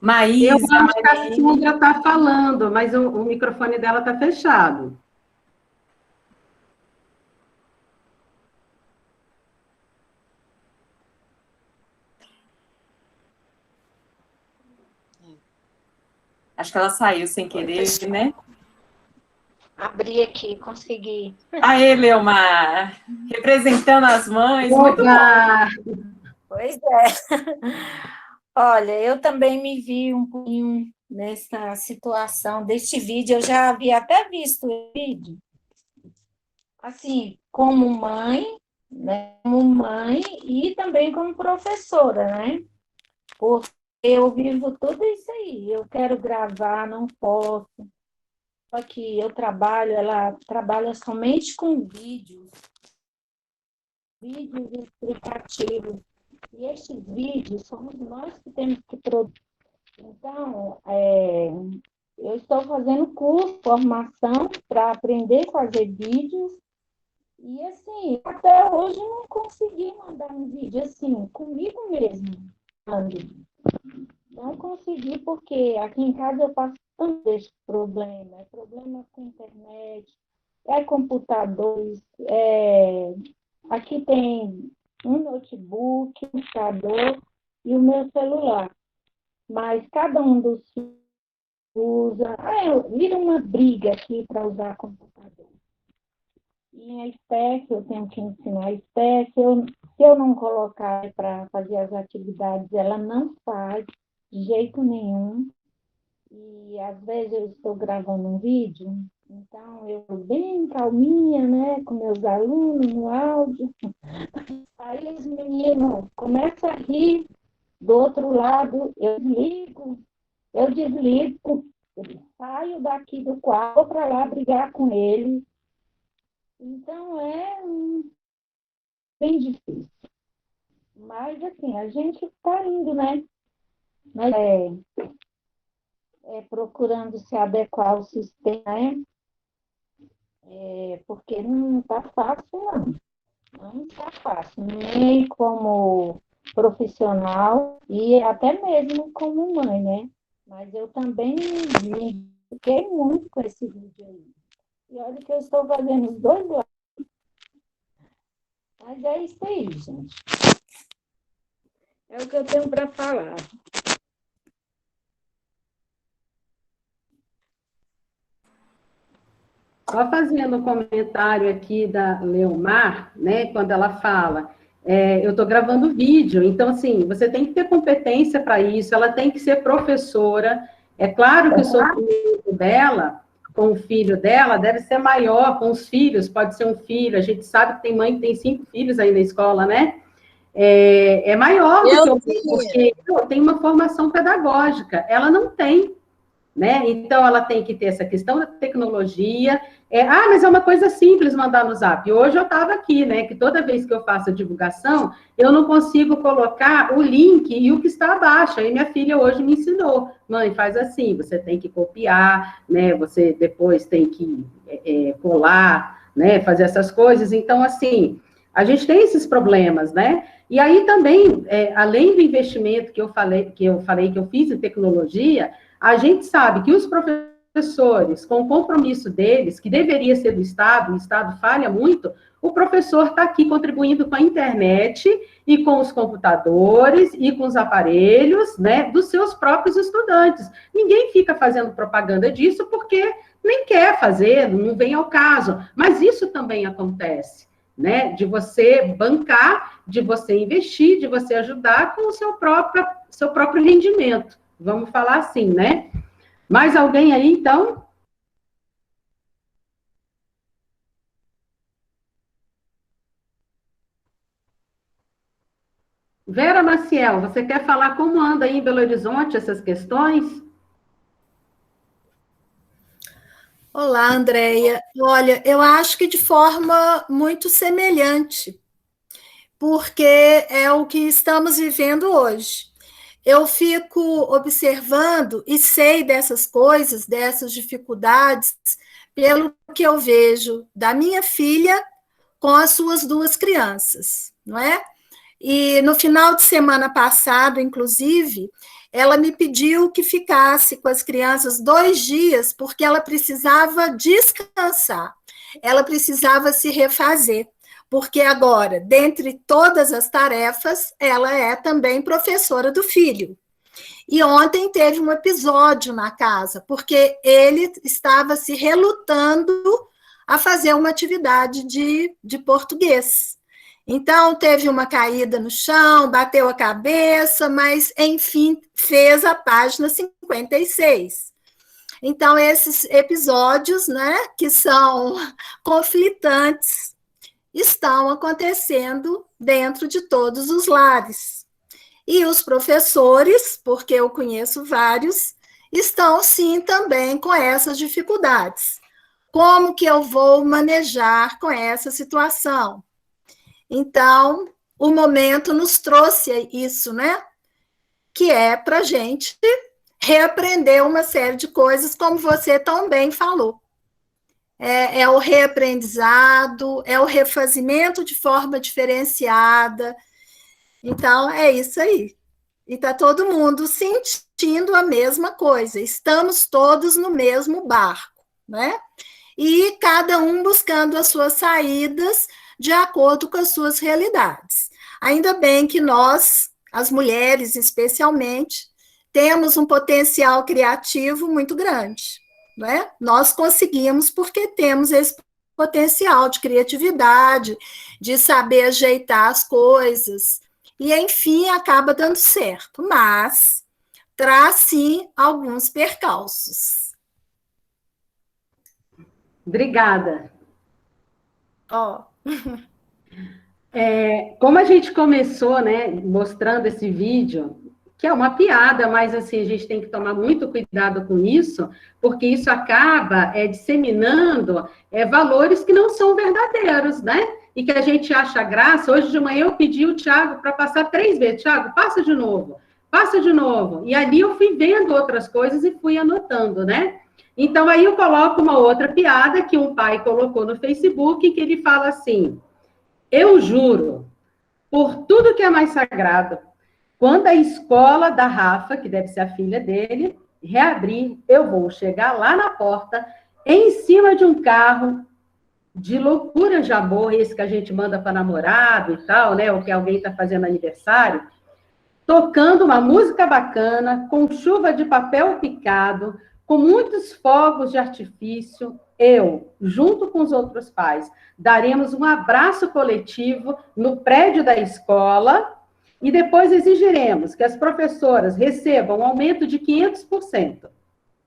Eu Maísa, acho que a Sandra está falando, mas o microfone dela está fechado. acho que ela saiu sem querer, né? Abri aqui, consegui. Aê, Leomar, representando as mães, muito bom. Pois é. Olha, eu também me vi um pouquinho nessa situação deste vídeo. Eu já havia até visto o vídeo, assim, como mãe, né? Como mãe e também como professora, né? Porque eu vivo tudo isso aí. Eu quero gravar, não posso. Só que eu trabalho, ela trabalha somente com vídeos explicativos. E estes vídeos somos nós que temos que produzir. Então, eu estou fazendo curso, formação para aprender a fazer vídeos. E, assim, até hoje não consegui mandar um vídeo, assim, comigo mesmo. Não consegui, porque aqui em casa eu passo tanto esse problema. É problema com internet, é computadores, aqui tem um notebook, um computador e o meu celular. Mas cada um dos filhos usa. Vira uma briga aqui para usar computador. E a SPEC, eu tenho que ensinar a SPEC. Se eu não colocar para fazer as atividades, ela não faz de jeito nenhum. E às vezes eu estou gravando um vídeo, então eu estou bem calminha, né, com meus alunos no áudio. Aí os meninos começam a rir do outro lado, eu desligo, saio daqui do quarto para lá brigar com ele. Então bem difícil. Mas assim, a gente está indo, né? Mas procurando se adequar ao sistema, né? Porque não está fácil, não. Não está fácil, nem como profissional e até mesmo como mãe, né? Mas eu também me fiquei muito com esse vídeo aí. E olha que eu estou fazendo os dois lados. Mas é isso aí, gente. É o que eu tenho para falar. Só fazendo um comentário aqui da Leomar, né, quando ela fala, eu estou gravando vídeo, então, assim, você tem que ter competência para isso, ela tem que ser professora. É claro que o sofrimento dela, com o filho dela, deve ser maior, com os filhos, pode ser um filho, a gente sabe que tem mãe que tem 5 filhos aí na escola, né? É maior do que porque tem uma formação pedagógica, ela não tem. Né? Então, ela tem que ter essa questão da tecnologia. Mas é uma coisa simples mandar no Zap. Hoje eu estava aqui, né? Que toda vez que eu faço a divulgação, eu não consigo colocar o link e o que está abaixo. Aí minha filha hoje me ensinou. Mãe, faz assim, você tem que copiar, né? Você depois tem que colar, né? Fazer essas coisas. Então, assim, a gente tem esses problemas, né? E aí também, além do investimento que eu falei que eu fiz em tecnologia, a gente sabe que os professores, com o compromisso deles, que deveria ser do Estado, o Estado falha muito, o professor está aqui contribuindo com a internet e com os computadores e com os aparelhos, né, dos seus próprios estudantes. Ninguém fica fazendo propaganda disso porque nem quer fazer, não vem ao caso. Mas isso também acontece, né, de você bancar, de você investir, de você ajudar com o seu próprio rendimento. Vamos falar assim, né? Mais alguém aí, então? Vera Maciel, você quer falar como anda aí em Belo Horizonte essas questões? Olá, Andréia. Olha, eu acho que de forma muito semelhante, porque é o que estamos vivendo hoje. Eu fico observando e sei dessas coisas, dessas dificuldades, pelo que eu vejo da minha filha com as suas 2 crianças, não é? E no final de semana passado, inclusive, ela me pediu que ficasse com as crianças 2 dias, porque ela precisava descansar, ela precisava se refazer, porque agora, dentre todas as tarefas, ela é também professora do filho. E ontem teve um episódio na casa, porque ele estava se relutando a fazer uma atividade de português. Então, teve uma caída no chão, bateu a cabeça, mas, enfim, fez a página 56. Então, esses episódios, né, que são conflitantes, estão acontecendo dentro de todos os lares. E os professores, porque eu conheço vários, estão, sim, também com essas dificuldades. Como que eu vou manejar com essa situação? Então, o momento nos trouxe isso, né? Que é para a gente reaprender uma série de coisas, como você também falou. É o reaprendizado, é o refazimento de forma diferenciada. Então, é isso aí. E está todo mundo sentindo a mesma coisa. Estamos todos no mesmo barco, né? E cada um buscando as suas saídas de acordo com as suas realidades. Ainda bem que nós, as mulheres especialmente, temos um potencial criativo muito grande, né? Nós conseguimos porque temos esse potencial de criatividade, de saber ajeitar as coisas, e, enfim, acaba dando certo, mas traz, sim, alguns percalços. Obrigada. Ó. Como a gente começou, né, mostrando esse vídeo, que é uma piada, mas assim, a gente tem que tomar muito cuidado com isso, porque isso acaba disseminando valores que não são verdadeiros, né? E que a gente acha graça. Hoje de manhã eu pedi o Thiago para passar 3 vezes. Thiago, passa de novo, passa de novo. E ali eu fui vendo outras coisas e fui anotando, né? Então, aí eu coloco uma outra piada que um pai colocou no Facebook, que ele fala assim: eu juro, por tudo que é mais sagrado, quando a escola da Rafa, que deve ser a filha dele, reabrir, eu vou chegar lá na porta, em cima de um carro de loucura de amor, esse que a gente manda para namorado e tal, né? Ou que alguém está fazendo aniversário, tocando uma música bacana, com chuva de papel picado, com muitos fogos de artifício, eu, junto com os outros pais, daremos um abraço coletivo no prédio da escola e depois exigiremos que as professoras recebam um aumento de 500%.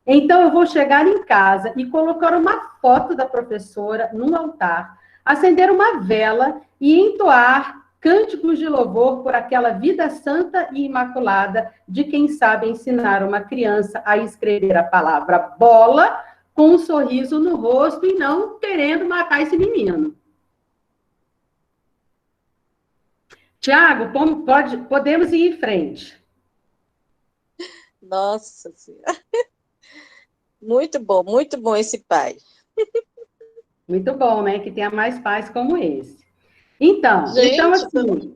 Então, eu vou chegar em casa e colocar uma foto da professora num altar, acender uma vela e entoar cânticos de louvor por aquela vida santa e imaculada de quem sabe ensinar uma criança a escrever a palavra bola com um sorriso no rosto e não querendo matar esse menino. Tiago, podemos ir em frente. Nossa Senhora. Muito bom esse pai. Muito bom, né? Que tenha mais pais como esse. Então, Gente, assim...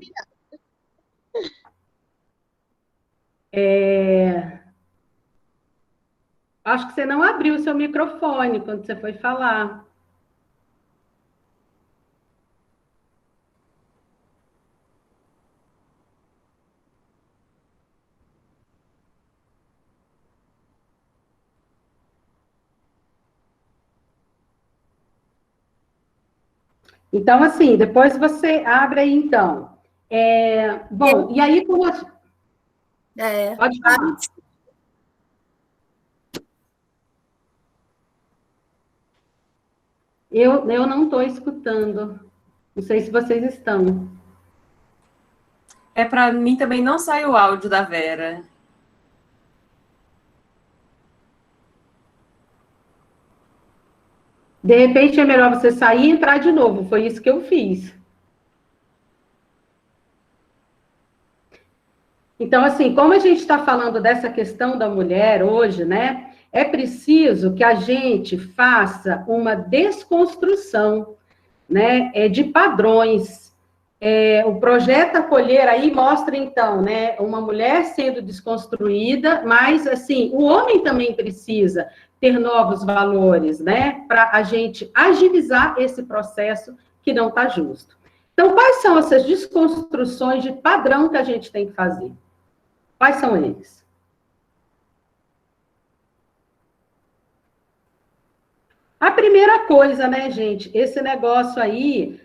Acho que você não abriu o seu microfone quando você foi falar. Então, assim, depois você abre aí, então. Bom, e aí, como... Pode falar. Eu não estou escutando. Não sei se vocês estão. Para mim também não sai o áudio da Vera. De repente, é melhor você sair e entrar de novo. Foi isso que eu fiz. Então, assim, como a gente está falando dessa questão da mulher hoje, né? É preciso que a gente faça uma desconstrução, né, de padrões. O projeto Acolher aí mostra, então, né, uma mulher sendo desconstruída, mas, assim, o homem também precisa ter novos valores, né, para a gente agilizar esse processo que não está justo. Então, quais são essas desconstruções de padrão que a gente tem que fazer? Quais são eles? A primeira coisa, né, gente, esse negócio aí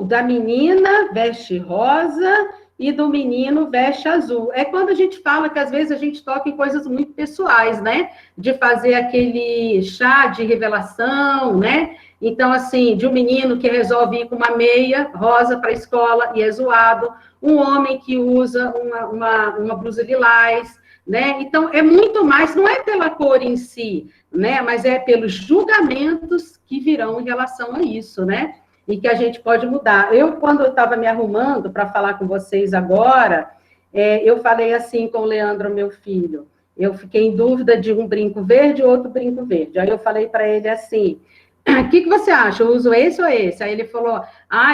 da menina veste rosa e do menino veste azul. É quando a gente fala que, às vezes, a gente toca em coisas muito pessoais, né? De fazer aquele chá de revelação, né? Então, assim, de um menino que resolve ir com uma meia rosa para a escola e é zoado, um homem que usa uma blusa lilás, né? Então, é muito mais, não é pela cor em si, né? Mas é pelos julgamentos que virão em relação a isso, né? E que a gente pode mudar. Quando eu estava me arrumando para falar com vocês agora, eu falei assim com o Leandro, meu filho, eu fiquei em dúvida de um brinco verde e outro brinco verde. Aí eu falei para ele assim, o que você acha? Eu uso esse ou esse? Aí ele falou,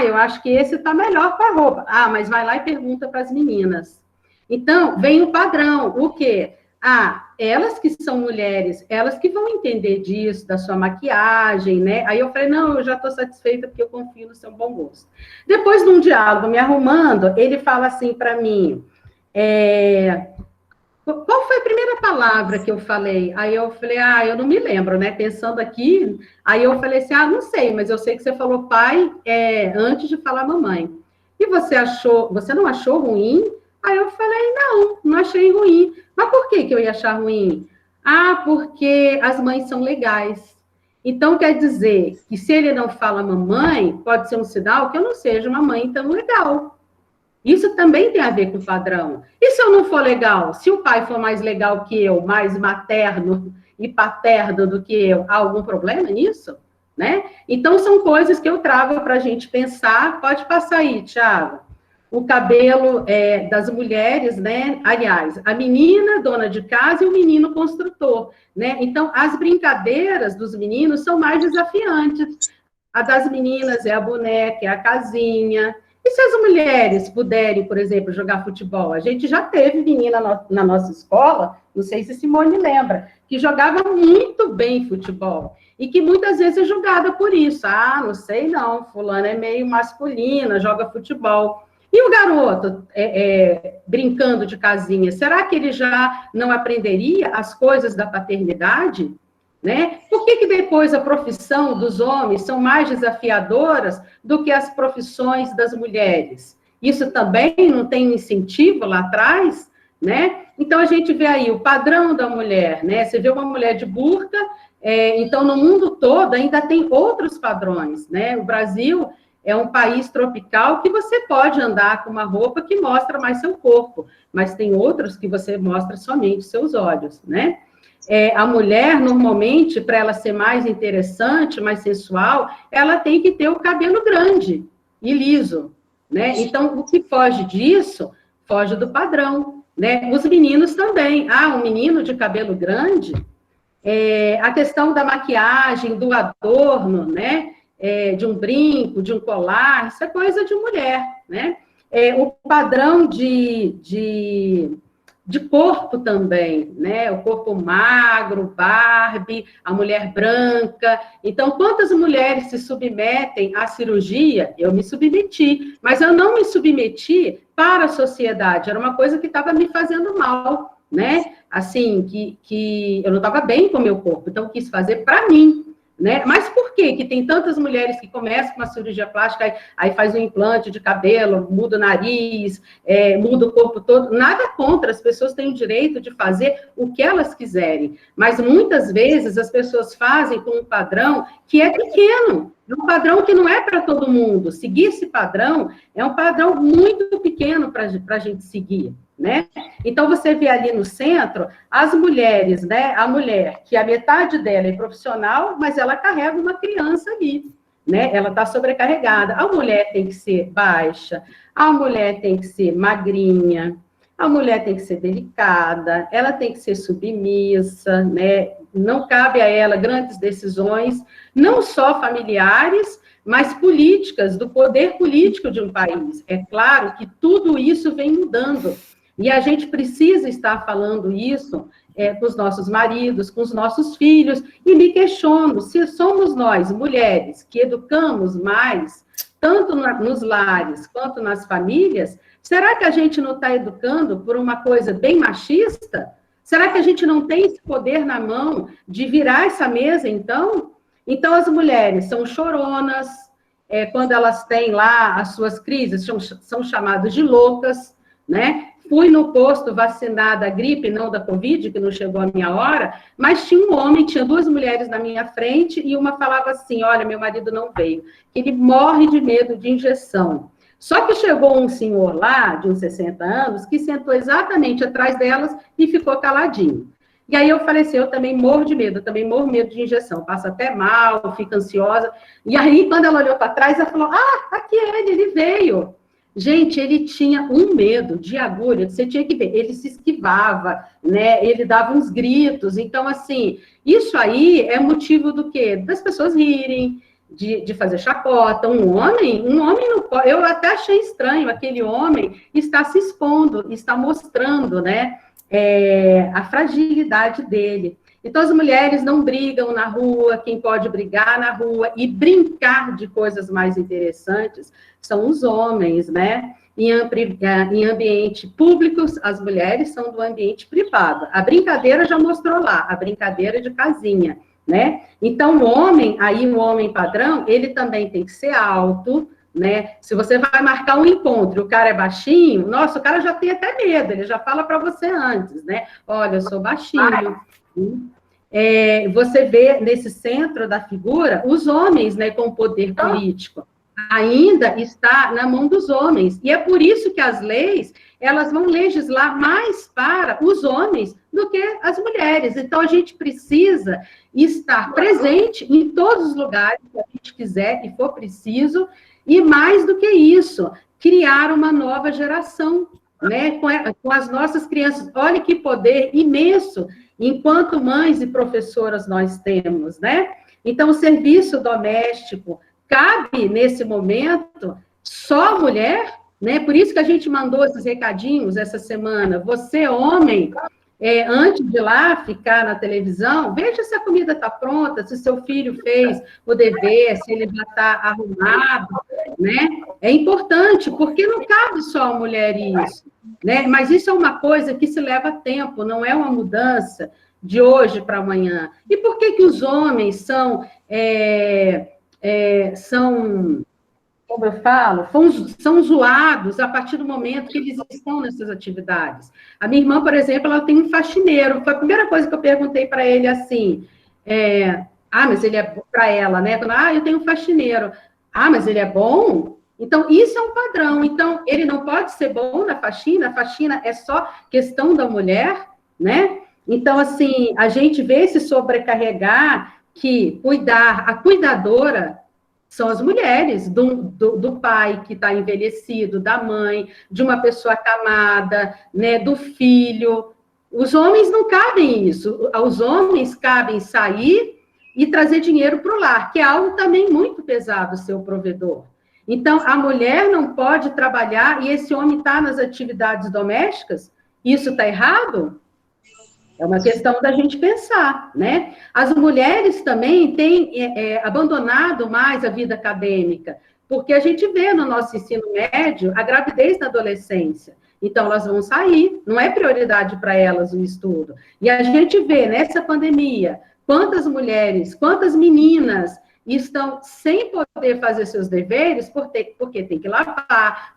eu acho que esse está melhor com a roupa. Mas vai lá e pergunta para as meninas. Então, vem o padrão, o quê? Elas que são mulheres, elas que vão entender disso, da sua maquiagem, né? Aí eu falei, não, eu já estou satisfeita porque eu confio no seu bom gosto. Depois, num diálogo, me arrumando, ele fala assim para mim, qual foi a primeira palavra que eu falei? Aí eu falei, eu não me lembro, né? Pensando aqui, aí eu falei assim, não sei, mas eu sei que você falou pai antes de falar mamãe. E você não achou ruim? Aí eu falei, não achei ruim. Mas por que eu ia achar ruim? Porque as mães são legais. Então, quer dizer que se ele não fala mamãe, pode ser um sinal que eu não seja uma mãe tão legal. Isso também tem a ver com o padrão. E se eu não for legal? Se o pai for mais legal que eu, mais materno e paterno do que eu, há algum problema nisso? Né? Então, são coisas que eu trago para a gente pensar. Pode passar aí, Thiago. O cabelo das mulheres, né? Aliás, a menina dona de casa e o menino construtor, né? Então, as brincadeiras dos meninos são mais desafiantes. A das meninas é a boneca, é a casinha. E se as mulheres puderem, por exemplo, jogar futebol? A gente já teve menina na nossa escola, não sei se Simone lembra, que jogava muito bem futebol. E que muitas vezes é julgada por isso. Não sei não, fulana é meio masculina, joga futebol. E o garoto brincando de casinha, será que ele já não aprenderia as coisas da paternidade? Né? Por que depois a profissão dos homens são mais desafiadoras do que as profissões das mulheres? Isso também não tem incentivo lá atrás? Né? Então, a gente vê aí o padrão da mulher, né? Você vê uma mulher de burca, então, no mundo todo ainda tem outros padrões, né? O Brasil é um país tropical que você pode andar com uma roupa que mostra mais seu corpo, mas tem outros que você mostra somente seus olhos, né? A mulher, normalmente, para ela ser mais interessante, mais sensual, ela tem que ter o cabelo grande e liso, né? Então, o que foge disso, foge do padrão, né? Os meninos também. Um menino de cabelo grande, a questão da maquiagem, do adorno, né? De um brinco, de um colar, isso é coisa de mulher, né? O padrão de corpo também, né? O corpo magro, Barbie, a mulher branca. Então, quantas mulheres se submetem à cirurgia? Eu me submeti, mas eu não me submeti para a sociedade, era uma coisa que estava me fazendo mal, né? Assim, que eu não estava bem com o meu corpo, então eu quis fazer para mim. Né? Mas por que tem tantas mulheres que começam com uma cirurgia plástica, aí faz um implante de cabelo, muda o nariz, muda o corpo todo? Nada contra, as pessoas têm o direito de fazer o que elas quiserem, mas muitas vezes as pessoas fazem com um padrão que é pequeno, é um padrão que não é para todo mundo. Seguir esse padrão é um padrão muito pequeno para a gente seguir. Né? Então, você vê ali no centro as mulheres, né? A mulher, que a metade dela é profissional, mas ela carrega uma criança ali, né? Ela está sobrecarregada. A mulher tem que ser baixa, a mulher tem que ser magrinha, a mulher tem que ser delicada, ela tem que ser submissa, né? não cabe a ela grandes decisões, não só familiares, mas políticas, do poder político de um país. É claro que tudo isso vem mudando, e a gente precisa estar falando isso com os nossos maridos, com os nossos filhos, e me questiono, se somos nós, mulheres, que educamos mais, tanto nos lares quanto nas famílias, será que a gente não está educando por uma coisa bem machista? Será que a gente não tem esse poder na mão de virar essa mesa, então? Então, as mulheres são choronas, quando elas têm lá as suas crises, são chamadas de loucas, né? Fui no posto vacinar da gripe, não da Covid, que não chegou a minha hora, mas tinha um homem, tinha 2 mulheres na minha frente, e uma falava assim, olha, meu marido não veio, ele morre de medo de injeção. Só que chegou um senhor lá, de uns 60 anos, que sentou exatamente atrás delas e ficou caladinho. E aí eu falei assim, eu também morro de medo, eu também morro de medo de injeção, passa até mal, fica ansiosa. E aí, quando ela olhou para trás, ela falou, aqui ele veio. Gente, ele tinha um medo de agulha, você tinha que ver, ele se esquivava, né? Ele dava uns gritos. Então, assim, isso aí é motivo do quê? Das pessoas rirem, de fazer chacota. Um homem não pode, eu até achei estranho, aquele homem está se expondo, está mostrando, né, a fragilidade dele. Então, as mulheres não brigam na rua, quem pode brigar na rua e brincar de coisas mais interessantes são os homens, né? Em ambiente públicos, as mulheres são do ambiente privado. A brincadeira já mostrou lá, a brincadeira de casinha, né? Então, o homem padrão, ele também tem que ser alto, né? Se você vai marcar um encontro e o cara é baixinho, nossa, o cara já tem até medo, ele já fala para você antes, né? Olha, eu sou baixinho. Você vê nesse centro da figura os homens, né, com poder político. Ainda está na mão dos homens. E é por isso que as leis, elas vão legislar mais para os homens do que as mulheres. Então, a gente precisa estar presente em todos os lugares que a gente quiser e for preciso, e mais do que isso, criar uma nova geração, né, com as nossas crianças. Olha que poder imenso, enquanto mães e professoras nós temos, né? Então, o serviço doméstico cabe, nesse momento, só a mulher, né? Por isso que a gente mandou esses recadinhos essa semana. Você, homem, antes de ir lá ficar na televisão, veja se a comida está pronta, se seu filho fez o dever, se ele já está arrumado, né? É importante, porque não cabe só a mulher isso, né? Mas isso é uma coisa que se leva tempo, não é uma mudança de hoje para amanhã. E por que os homens são, como eu falo, são zoados a partir do momento que eles estão nessas atividades? A minha irmã, por exemplo, ela tem um faxineiro. Foi a primeira coisa que eu perguntei para ele assim, mas ele é para ela, né? Eu tenho um faxineiro. Mas ele é bom? Então, isso é um padrão. Então, ele não pode ser bom na faxina? A faxina é só questão da mulher, né? Então, assim, a gente vê se sobrecarregar que a cuidadora são as mulheres, do pai que está envelhecido, da mãe, de uma pessoa acamada, né, do filho. Os homens não cabem isso. Aos homens cabem sair e trazer dinheiro para o lar, que é algo também muito pesado, ser o provedor. Então, a mulher não pode trabalhar e esse homem está nas atividades domésticas? Isso está errado? É uma questão da gente pensar, né? As mulheres também têm abandonado mais a vida acadêmica, porque a gente vê no nosso ensino médio a gravidez na adolescência. Então, elas vão sair, não é prioridade para elas o estudo. E a gente vê nessa pandemia quantas mulheres, quantas meninas estão sem poder fazer seus deveres porque tem que lavar,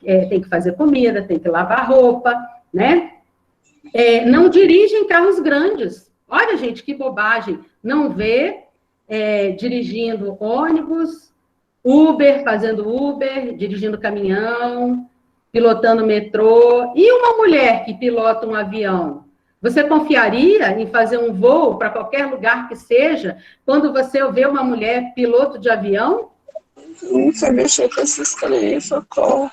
tem que fazer comida, tem que lavar roupa, né? Não dirigem carros grandes. Olha, gente, que bobagem. Não vê dirigindo ônibus, fazendo Uber, dirigindo caminhão, pilotando metrô. E uma mulher que pilota um avião? Você confiaria em fazer um voo para qualquer lugar que seja, quando você vê uma mulher piloto de avião? Não sei mexer com esses trem, socorro.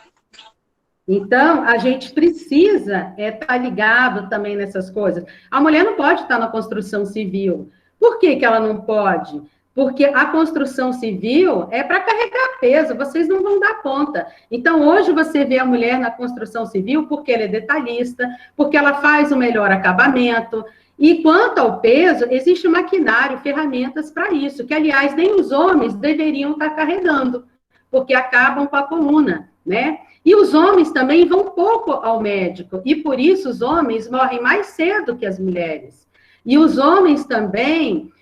Então, a gente precisa estar ligado também nessas coisas. A mulher não pode estar na construção civil. Por que que ela não pode? Porque a construção civil é para carregar peso, vocês não vão dar conta. Então, hoje você vê a mulher na construção civil porque ela é detalhista, porque ela faz o melhor acabamento. E quanto ao peso, existe maquinário, ferramentas para isso, que, aliás, nem os homens deveriam estar carregando, porque acabam com a coluna, né? E os homens também vão pouco ao médico, e por isso os homens morrem mais cedo que as mulheres. E os homens também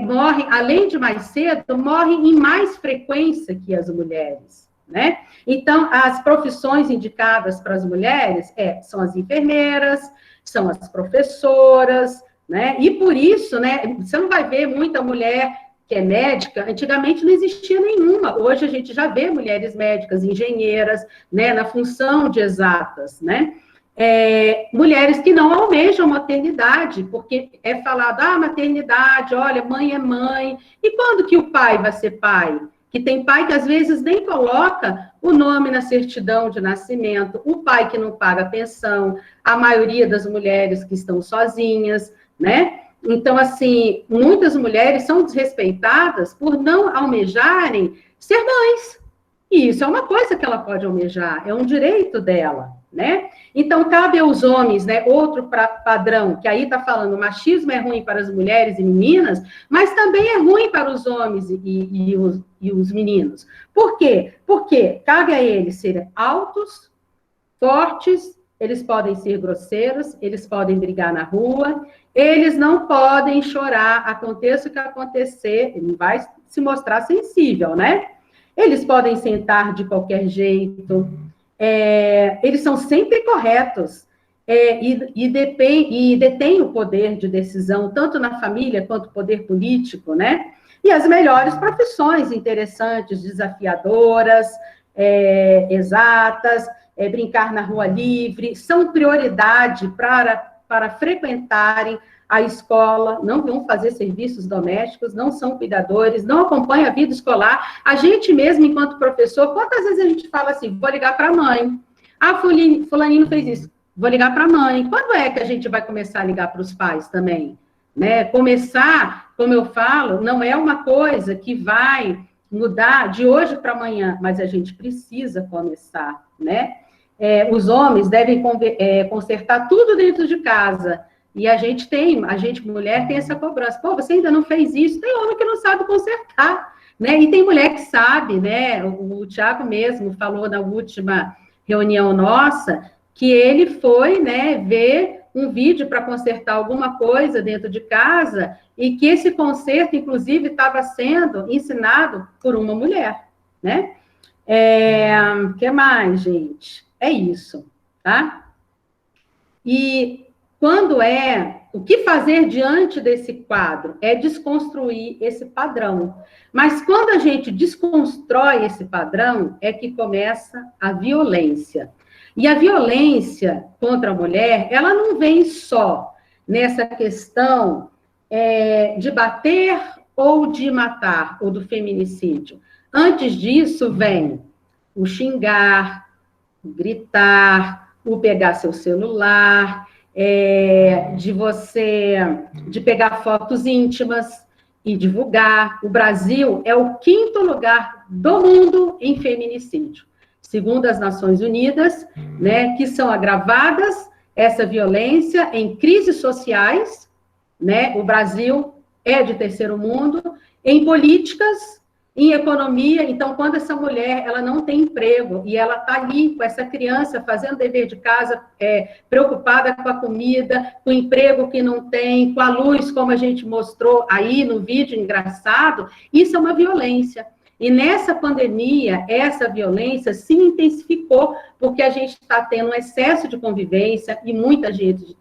morrem, além de mais cedo, morrem em mais frequência que as mulheres, né? Então, as profissões indicadas para as mulheres são as enfermeiras, são as professoras, né? E por isso, né, você não vai ver muita mulher que é médica, antigamente não existia nenhuma. Hoje a gente já vê mulheres médicas, engenheiras, né, na função de exatas, né? Mulheres que não almejam maternidade, porque é falado, maternidade, olha, mãe é mãe. E quando que o pai vai ser pai? Que tem pai que às vezes nem coloca o nome na certidão de nascimento, o pai que não paga pensão, a maioria das mulheres que estão sozinhas, né? Então, assim, muitas mulheres são desrespeitadas por não almejarem ser mães. E isso é uma coisa que ela pode almejar, é um direito dela, né? Então, cabe aos homens, né, outro padrão, que aí está falando, o machismo é ruim para as mulheres e meninas, mas também é ruim para os homens e os meninos. Por quê? Porque cabe a eles serem altos, fortes, eles podem ser grosseiros, eles podem brigar na rua, eles não podem chorar, aconteça o que acontecer, ele vai se mostrar sensível, né? Eles podem sentar de qualquer jeito, eles são sempre corretos, e detêm o poder de decisão, tanto na família quanto poder político, né? E as melhores profissões interessantes, desafiadoras, exatas, brincar na rua livre, são prioridade para frequentarem a escola, não vão fazer serviços domésticos, não são cuidadores, não acompanham a vida escolar. A gente mesmo, enquanto professor, quantas vezes a gente fala assim, vou ligar para a mãe. Fulaninho fez isso, vou ligar para a mãe. Quando é que a gente vai começar a ligar para os pais também? Né? Começar, como eu falo, não é uma coisa que vai mudar de hoje para amanhã, mas a gente precisa começar, né? Os homens devem consertar tudo dentro de casa, e a gente mulher, tem essa cobrança. Pô, você ainda não fez isso? Tem homem que não sabe consertar, né? E tem mulher que sabe, né? O Tiago mesmo falou na última reunião nossa, que ele foi, né, ver um vídeo para consertar alguma coisa dentro de casa, e que esse conserto, inclusive, estava sendo ensinado por uma mulher, né? O que mais, gente? É isso, tá? E o que fazer diante desse quadro? É desconstruir esse padrão. Mas quando a gente desconstrói esse padrão, é que começa a violência. E a violência contra a mulher, ela não vem só nessa questão de bater ou de matar, ou do feminicídio. Antes disso, vem o xingar, o gritar, o pegar seu celular, de pegar fotos íntimas e divulgar. O Brasil é o 5º lugar do mundo em feminicídio, segundo as Nações Unidas, né, que são agravadas essa violência em crises sociais, né? O Brasil é de terceiro mundo, em políticas, em economia. Então, quando essa mulher, ela não tem emprego, e ela está ali com essa criança, fazendo dever de casa, preocupada com a comida, com o emprego que não tem, com a luz, como a gente mostrou aí no vídeo engraçado, isso é uma violência. E nessa pandemia, essa violência se intensificou, porque a gente está tendo um excesso de convivência e muita gente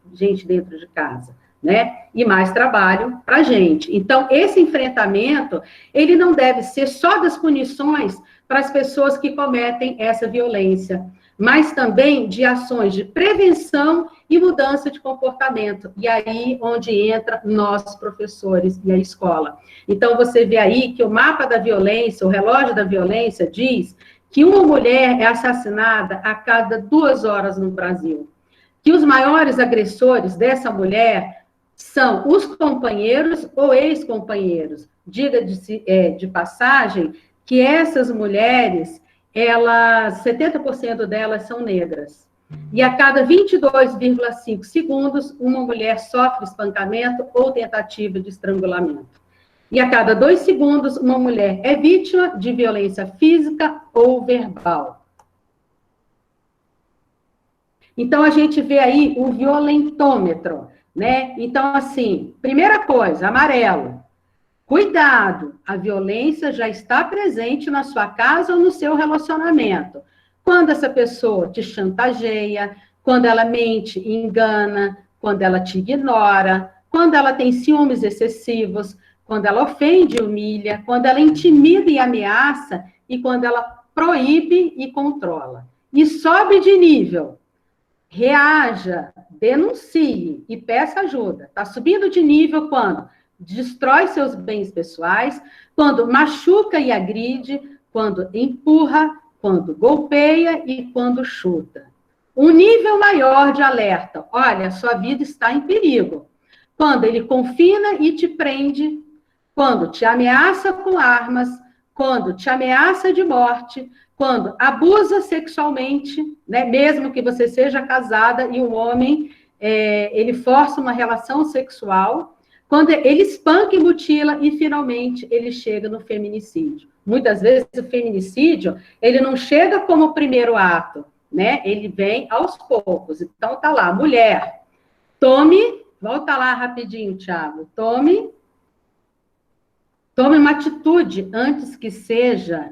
dentro de casa, né? E mais trabalho para a gente. Então, esse enfrentamento, ele não deve ser só das punições para as pessoas que cometem essa violência, mas também de ações de prevenção e mudança de comportamento. E aí onde entra nós, professores, e a escola. Então, você vê aí que o mapa da violência, o relógio da violência, diz que uma mulher é assassinada a cada 2 horas no Brasil, que os maiores agressores dessa mulher são os companheiros ou ex-companheiros. Diga de passagem que essas mulheres, 70% delas são negras. E a cada 22,5 segundos, uma mulher sofre espancamento ou tentativa de estrangulamento. E a cada 2 segundos, uma mulher é vítima de violência física ou verbal. Então, a gente vê aí o violentômetro, né? Então, assim, primeira coisa, amarelo. Cuidado, a violência já está presente na sua casa ou no seu relacionamento. Quando essa pessoa te chantageia, quando ela mente e engana, quando ela te ignora, quando ela tem ciúmes excessivos, quando ela ofende e humilha, quando ela intimida e ameaça, e quando ela proíbe e controla. E sobe de nível. Reaja, denuncie e peça ajuda. Está subindo de nível quando destrói seus bens pessoais, quando machuca e agride, quando empurra, quando golpeia e quando chuta. Um nível maior de alerta. Olha, sua vida está em perigo. Quando ele confina e te prende, quando te ameaça com armas, quando te ameaça de morte, quando abusa sexualmente, né, mesmo que você seja casada e o homem, ele força uma relação sexual, quando ele espanca e mutila e, finalmente, ele chega no feminicídio. Muitas vezes, o feminicídio, ele não chega como o primeiro ato, né? Ele vem aos poucos. Então, tá lá, mulher, tome, volta lá rapidinho, Thiago, tome uma atitude antes que seja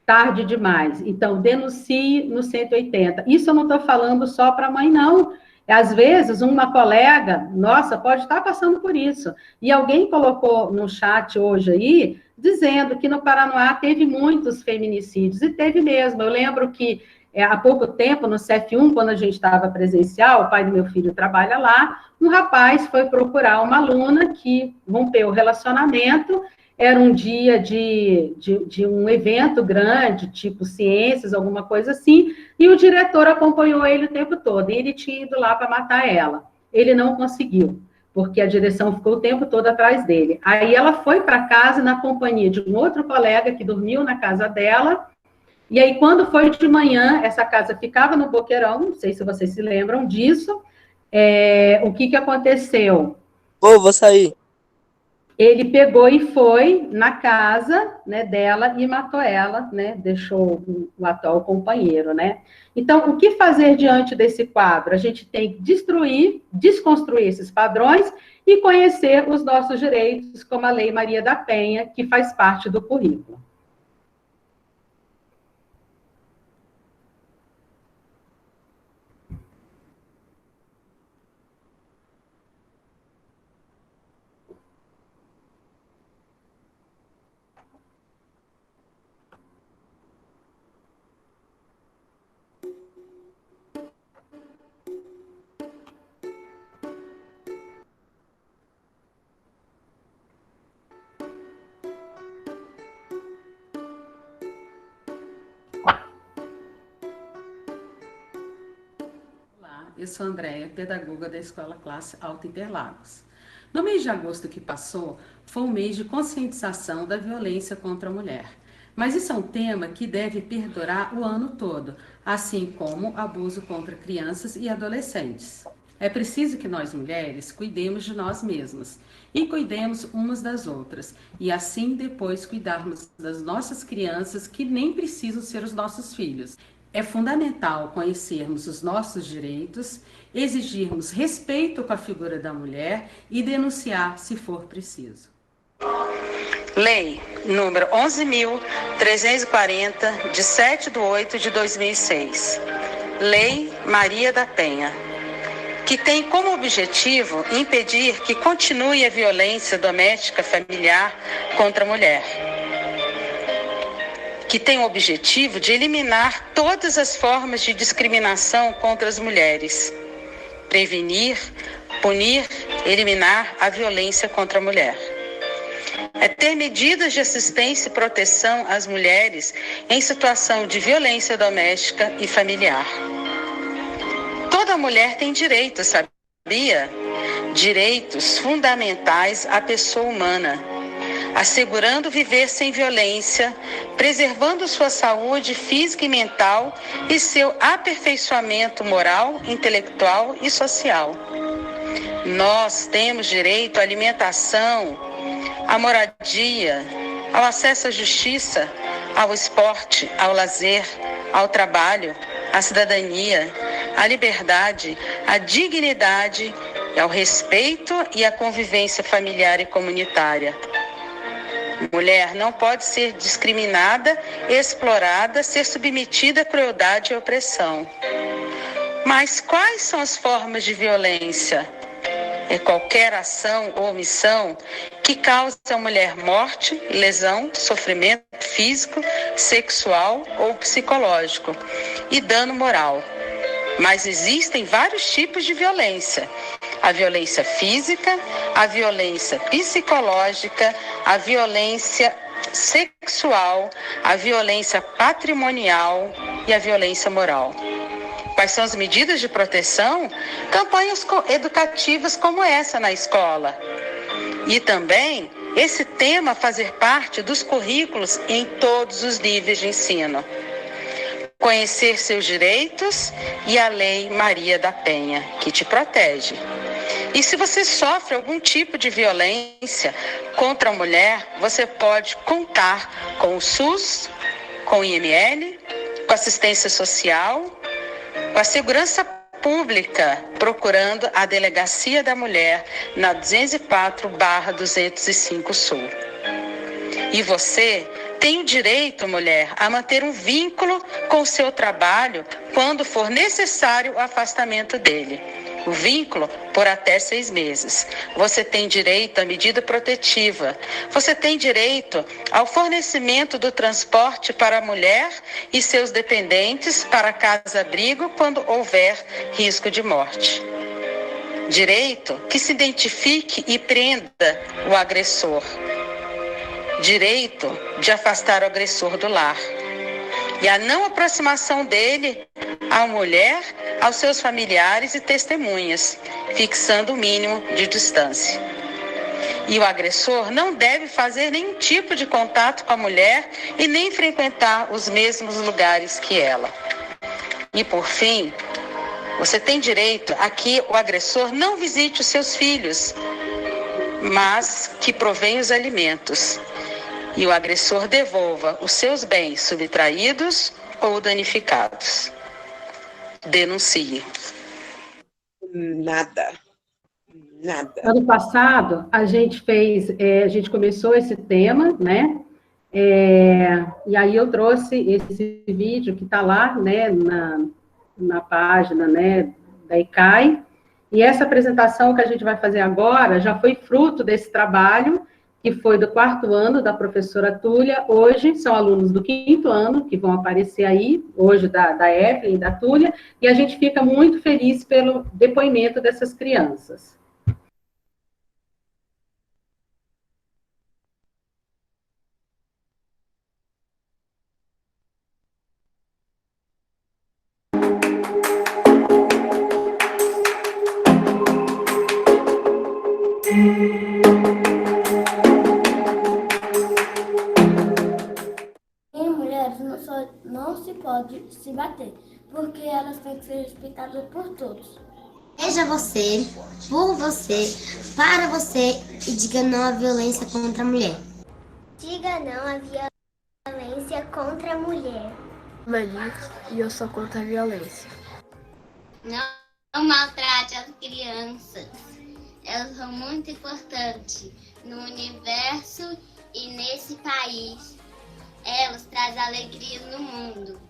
tarde demais. Então, denuncie no 180. Isso eu não estou falando só para a mãe, não. Às vezes, uma colega, nossa, pode estar passando por isso. E alguém colocou no chat hoje aí, dizendo que no Paranoá teve muitos feminicídios. E teve mesmo. Eu lembro que, há pouco tempo, no CF1, quando a gente estava presencial, o pai do meu filho trabalha lá, um rapaz foi procurar uma aluna que rompeu o relacionamento. Era um dia de um evento grande, tipo ciências, alguma coisa assim, e o diretor acompanhou ele o tempo todo, e ele tinha ido lá para matar ela. Ele não conseguiu, porque a direção ficou o tempo todo atrás dele. Aí ela foi para casa na companhia de um outro colega que dormiu na casa dela, e aí quando foi de manhã, essa casa ficava no Boqueirão, não sei se vocês se lembram disso, o que aconteceu? Vou sair. Ele pegou e foi na casa, né, dela e matou ela, né, deixou o atual companheiro, né. Então, o que fazer diante desse quadro? A gente tem que desconstruir esses padrões e conhecer os nossos direitos, como a Lei Maria da Penha, que faz parte do currículo. Eu sou Andréia, pedagoga da Escola Classe Alto Interlagos. No mês de agosto que passou, foi um mês de conscientização da violência contra a mulher. Mas isso é um tema que deve perdurar o ano todo, assim como abuso contra crianças e adolescentes. É preciso que nós mulheres cuidemos de nós mesmas e cuidemos umas das outras, e assim depois cuidarmos das nossas crianças que nem precisam ser os nossos filhos. É fundamental conhecermos os nossos direitos, exigirmos respeito com a figura da mulher e denunciar se for preciso. Lei número 11.340, de 7/8/2006. Lei Maria da Penha, que tem como objetivo impedir que continue a violência doméstica familiar contra a mulher, que tem o objetivo de eliminar todas as formas de discriminação contra as mulheres, prevenir, punir, eliminar a violência contra a mulher. é ter medidas de assistência e proteção às mulheres em situação de violência doméstica e familiar. Toda mulher tem direitos, sabia? Direitos fundamentais à pessoa humana, assegurando viver sem violência, preservando sua saúde física e mental e seu aperfeiçoamento moral, intelectual e social. Nós temos direito à alimentação, à moradia, ao acesso à justiça, ao esporte, ao lazer, ao trabalho, à cidadania, à liberdade, à dignidade, ao respeito e à convivência familiar e comunitária. Mulher não pode ser discriminada, explorada, ser submetida à crueldade e opressão. Mas quais são as formas de violência? É qualquer ação ou omissão que cause à mulher morte, lesão, sofrimento físico, sexual ou psicológico e dano moral. Mas existem vários tipos de violência. A violência física, a violência psicológica, a violência sexual, a violência patrimonial e a violência moral. Quais são as medidas de proteção? Campanhas educativas como essa na escola. E também esse tema fazer parte dos currículos em todos os níveis de ensino. Conhecer seus direitos e a Lei Maria da Penha, que te protege. E se você sofre algum tipo de violência contra a mulher, você pode contar com o SUS, com o IML, com a assistência social, com a segurança pública, procurando a Delegacia da Mulher na 204/205 Sul. E você tem o direito, mulher, a manter um vínculo com o seu trabalho quando for necessário o afastamento dele. O vínculo por até 6 meses. Você tem direito à medida protetiva. Você tem direito ao fornecimento do transporte para a mulher e seus dependentes para casa-abrigo quando houver risco de morte. Direito que se identifique e prenda o agressor. Direito de afastar o agressor do lar. E a não aproximação dele à mulher, aos seus familiares e testemunhas, fixando o mínimo de distância. E o agressor não deve fazer nenhum tipo de contato com a mulher e nem frequentar os mesmos lugares que ela. E por fim, você tem direito a que o agressor não visite os seus filhos, mas que provenha os alimentos. E o agressor devolva os seus bens subtraídos ou danificados. Denuncie. Nada. Ano passado, a gente começou esse tema, né? E aí eu trouxe esse vídeo que está lá, né, na página, né, da ICAI. E essa apresentação que a gente vai fazer agora já foi fruto desse trabalho, que foi do 4º ano, da professora Túlia. Hoje são alunos do 5º ano, que vão aparecer aí, hoje da Evelyn e da Túlia, e a gente fica muito feliz pelo depoimento dessas crianças. Não se pode se bater, porque elas têm que ser respeitadas por todos. Seja você, por você, para você e diga não à violência contra a mulher. Diga não à violência contra a mulher. E eu sou contra a violência. Não maltrate as crianças. Elas são muito importantes no universo e nesse país. Elas trazem alegria no mundo.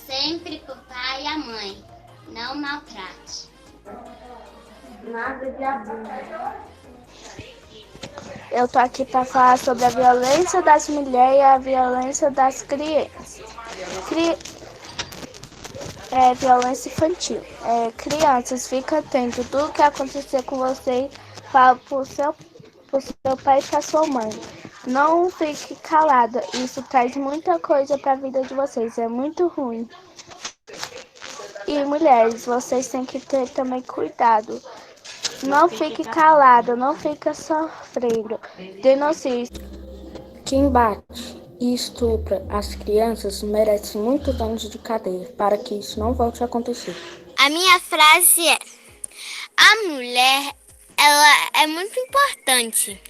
Sempre pro pai e a mãe. Não maltrate. Nada de abuso. Eu tô aqui para falar sobre a violência das mulheres e a violência das crianças. Violência infantil. Crianças, fiquem atentos. Tudo que acontecer com vocês, fala pro seu pai e pra sua mãe. Não fique calada. Isso traz muita coisa para a vida de vocês. É muito ruim. E mulheres, vocês têm que ter também cuidado. Não fique calada, não fica sofrendo. Denuncie. Quem bate e estupra as crianças merece muitos anos de cadeia para que isso não volte a acontecer. A minha frase é: a mulher, ela é muito importante.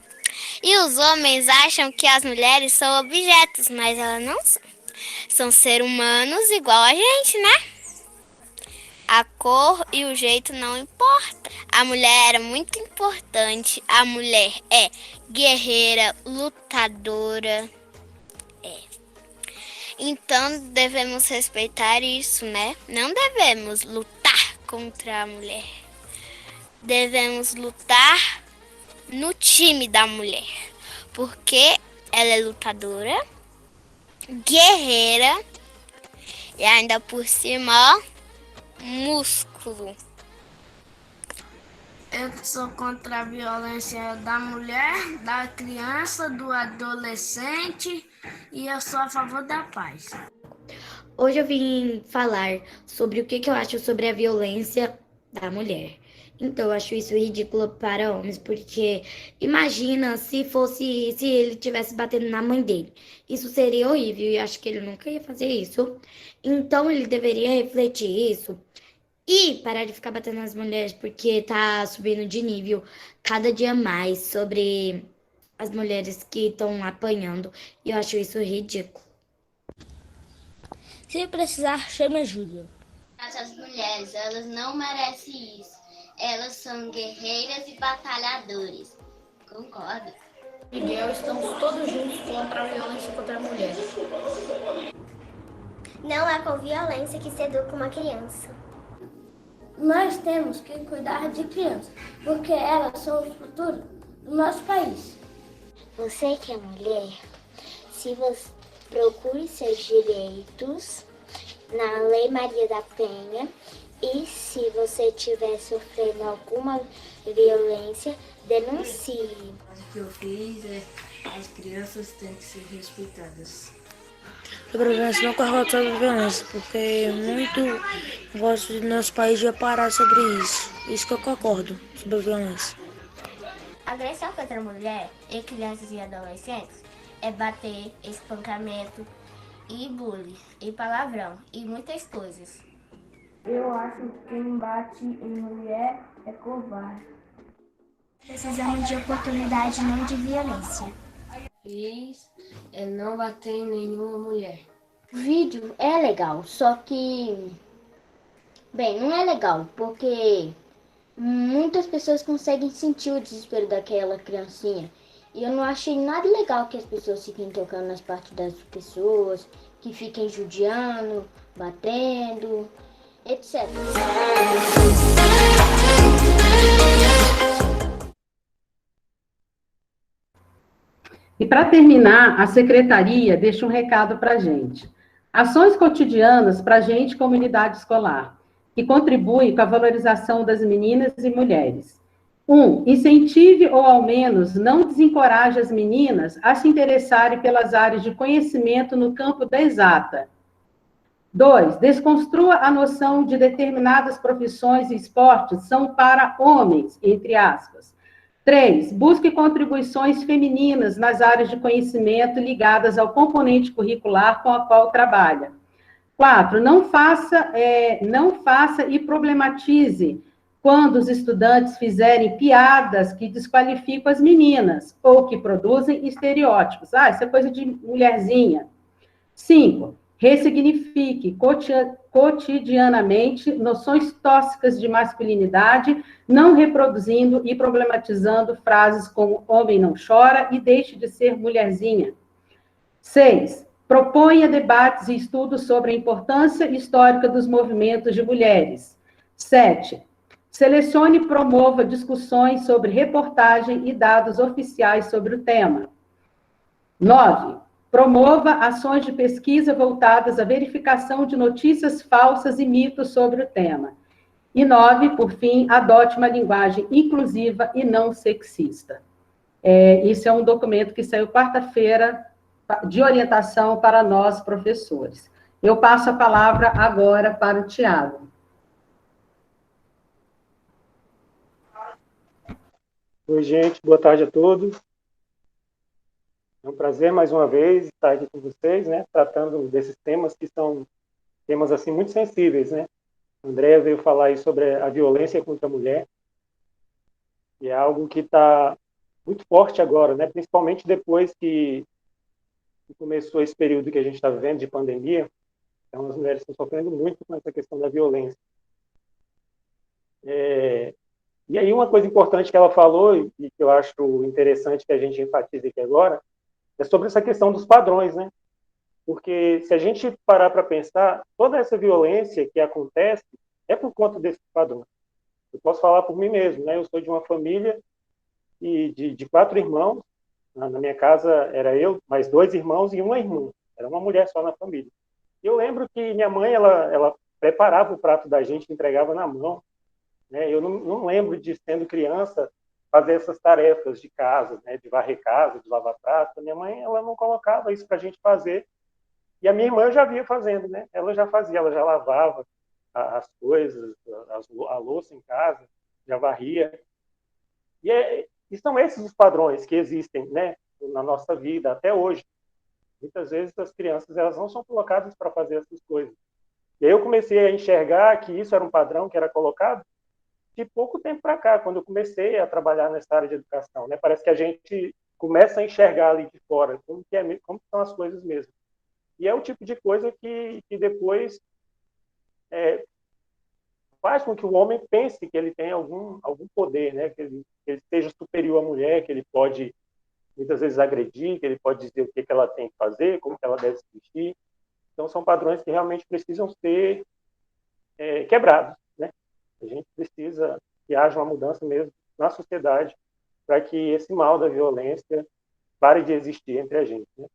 E os homens acham que as mulheres são objetos, mas elas não são. São seres humanos igual a gente, né? A cor e o jeito não importa. A mulher é muito importante. A mulher é guerreira, lutadora. Então devemos respeitar isso, né? Não devemos lutar contra a mulher. Devemos lutar no time da mulher, porque ela é lutadora, guerreira e ainda por cima, ó, músculo. Eu sou contra a violência da mulher, da criança, do adolescente e eu sou a favor da paz. Hoje eu vim falar sobre o que eu acho sobre a violência da mulher. Então, eu acho isso ridículo para homens, porque imagina se ele estivesse batendo na mãe dele. Isso seria horrível e acho que ele nunca ia fazer isso. Então, ele deveria refletir isso e parar de ficar batendo nas mulheres, porque tá subindo de nível cada dia mais sobre as mulheres que estão apanhando. E eu acho isso ridículo. Se precisar, chame ajuda. Essas mulheres, elas não merecem isso. Elas são guerreiras e batalhadoras. Concordo. Miguel, estamos todos juntos contra a violência contra a mulher. Não é com violência que se educa uma criança. Nós temos que cuidar de crianças, porque elas são o futuro do nosso país. Você que é mulher, se você procure seus direitos na Lei Maria da Penha, e se você estiver sofrendo alguma violência, denuncie. O que eu fiz é as crianças têm que ser respeitadas. Sobre a violência, não concordo sobre a violência, porque muito gosto do nosso país de parar sobre isso. Isso que eu concordo sobre a violência. Agressão contra a mulher e crianças e adolescentes é bater, espancamento e bullying, e palavrão, e muitas coisas. Eu acho que quem bate em mulher é covarde. Precisamos de oportunidade, não de violência. Fiz é não bater em nenhuma mulher. O vídeo é legal, só que... Bem, não é legal, porque muitas pessoas conseguem sentir o desespero daquela criancinha. E eu não achei nada legal que as pessoas fiquem tocando nas partes das pessoas, que fiquem judiando, batendo, etc. E para terminar, a secretaria deixa um recado para a gente. Ações cotidianas para a gente, comunidade escolar, que contribuem com a valorização das meninas e mulheres. 1. Incentive ou, ao menos, não desencoraje as meninas a se interessarem pelas áreas de conhecimento no campo da exata. 2. Desconstrua a noção de determinadas profissões e esportes são para homens, entre aspas. 3. Busque contribuições femininas nas áreas de conhecimento ligadas ao componente curricular com a qual trabalha. 4. Não faça e problematize quando os estudantes fizerem piadas que desqualificam as meninas ou que produzem estereótipos. Isso é coisa de mulherzinha. 5. Ressignifique cotidianamente noções tóxicas de masculinidade, não reproduzindo e problematizando frases como homem não chora e deixe de ser mulherzinha. 6. Proponha debates e estudos sobre a importância histórica dos movimentos de mulheres. 7. Selecione e promova discussões sobre reportagem e dados oficiais sobre o tema. 9. Promova ações de pesquisa voltadas à verificação de notícias falsas e mitos sobre o tema. E 9, por fim, adote uma linguagem inclusiva e não sexista. Isso é um documento que saiu quarta-feira de orientação para nós, professores. Eu passo a palavra agora para o Tiago. Oi, gente, boa tarde a todos. É um prazer, mais uma vez, estar aqui com vocês, né, tratando desses temas que são temas, assim, muito sensíveis, né. A Andréia veio falar aí sobre a violência contra a mulher, e é algo que está muito forte agora, né, principalmente depois que começou esse período que a gente está vivendo de pandemia. Então, as mulheres estão sofrendo muito com essa questão da violência. E aí, uma coisa importante que ela falou, e que eu acho interessante que a gente enfatize aqui agora, é sobre essa questão dos padrões, né? Porque se a gente parar para pensar, toda essa violência que acontece é por conta desses padrões. Eu posso falar por mim mesmo, né? Eu sou de uma família de 4 irmãos. Na minha casa era eu, mais 2 irmãos e uma irmã. Era uma mulher só na família. E eu lembro que minha mãe, ela preparava o prato da gente, entregava na mão. Né? Eu não lembro de, sendo criança, fazer essas tarefas de casa, né? De varrer casa, de lavar prato. Minha mãe, ela não colocava isso para a gente fazer. E a minha irmã eu já via fazendo, né? Ela já fazia, ela já lavava as coisas, a louça em casa, já varria. E são esses os padrões que existem, né, na nossa vida até hoje. Muitas vezes as crianças, elas não são colocadas para fazer essas coisas. E aí eu comecei a enxergar que isso era um padrão que era colocado de pouco tempo para cá, quando eu comecei a trabalhar nessa área de educação, né? Parece que a gente começa a enxergar ali de fora como são as coisas mesmo. E é o tipo de coisa que depois faz com que o homem pense que ele tem algum poder, né? Que ele seja superior à mulher, que ele pode, muitas vezes, agredir, que ele pode dizer o que ela tem que fazer, como que ela deve se vestir. Então, são padrões que realmente precisam ser quebrados, né? A gente precisa que haja uma mudança mesmo na sociedade para que esse mal da violência pare de existir entre a gente, né?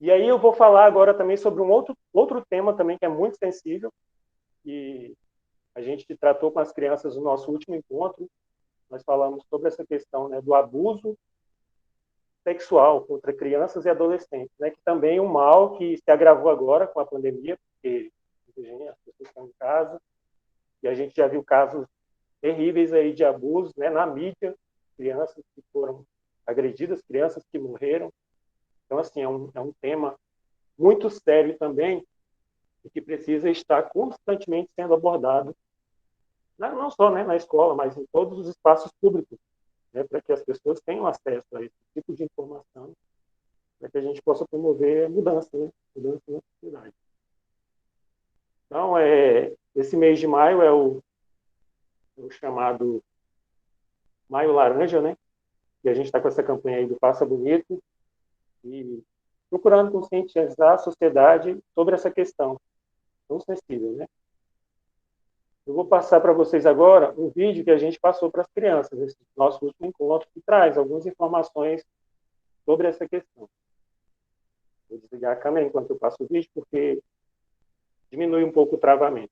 E aí eu vou falar agora também sobre um outro tema também que é muito sensível, e a gente tratou com as crianças no nosso último encontro. Nós falamos sobre essa questão, né, do abuso sexual contra crianças e adolescentes, né, que também é um mal que se agravou agora com a pandemia, porque as pessoas estão em casa, e a gente já viu casos terríveis aí de abuso, né, na mídia, crianças que foram agredidas, crianças que morreram. Então, assim, é um tema muito sério também, e que precisa estar constantemente sendo abordado, não só, né, na escola, mas em todos os espaços públicos, né, para que as pessoas tenham acesso a esse tipo de informação, para que a gente possa promover mudança, né, mudança na sociedade. Então, esse mês de maio é o chamado Maio Laranja, né, e a gente está com essa campanha aí do Faça Bonito, e procurando conscientizar a sociedade sobre essa questão tão sensível, né? Eu vou passar para vocês agora um vídeo que a gente passou para as crianças, esse nosso último encontro, que traz algumas informações sobre essa questão. Vou desligar a câmera enquanto eu passo o vídeo, porque diminui um pouco o travamento.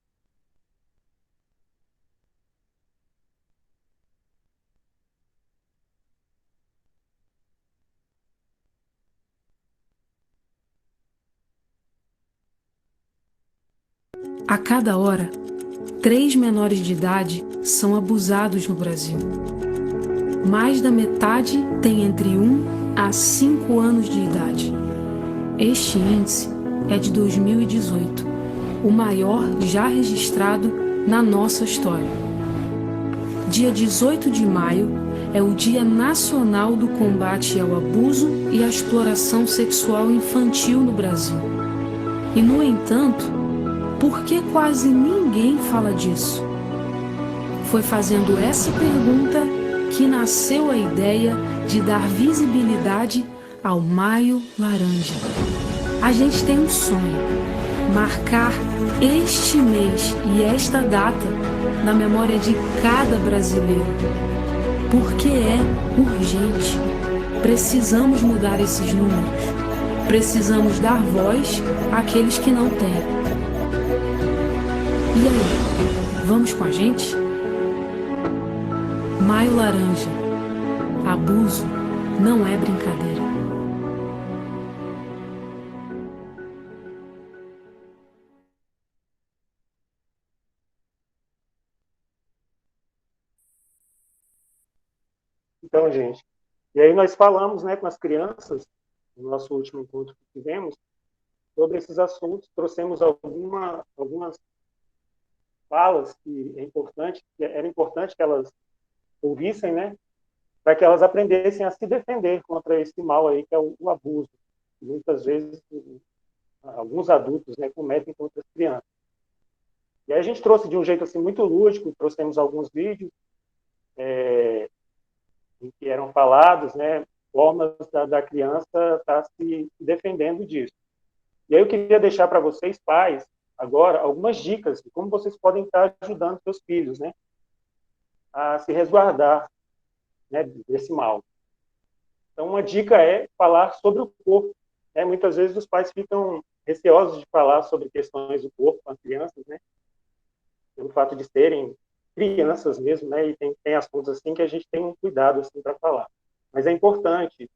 A cada hora, 3 menores de idade são abusados no Brasil. Mais da metade tem entre 1 a 5 anos de idade. Este índice é de 2018, o maior já registrado na nossa história. Dia 18 de maio é o Dia Nacional do Combate ao Abuso e à Exploração Sexual Infantil no Brasil. E, no entanto, por que quase ninguém fala disso? Foi fazendo essa pergunta que nasceu a ideia de dar visibilidade ao Maio Laranja. A gente tem um sonho: marcar este mês e esta data na memória de cada brasileiro. Porque é urgente. Precisamos mudar esses números. Precisamos dar voz àqueles que não têm. E aí, vamos com a gente? Maio Laranja. Abuso não é brincadeira. Então, gente, e aí nós falamos, né, com as crianças, no nosso último encontro que tivemos, sobre esses assuntos, trouxemos algumas falas que era importante que elas ouvissem, né, para que elas aprendessem a se defender contra esse mal aí, que é o abuso. Muitas vezes, alguns adultos, né, cometem contra as crianças. E aí a gente trouxe de um jeito assim muito lúdico, trouxemos alguns vídeos em que eram falados, né, formas da criança estar se defendendo disso. E aí eu queria deixar para vocês, pais, agora, algumas dicas de como vocês podem estar ajudando seus filhos, né, a se resguardar, né, desse mal. Então, uma dica é falar sobre o corpo. Né? Muitas vezes os pais ficam receosos de falar sobre questões do corpo com as crianças, né, pelo fato de serem crianças mesmo, né, e tem assuntos assim que a gente tem um cuidado assim para falar. Mas é importante,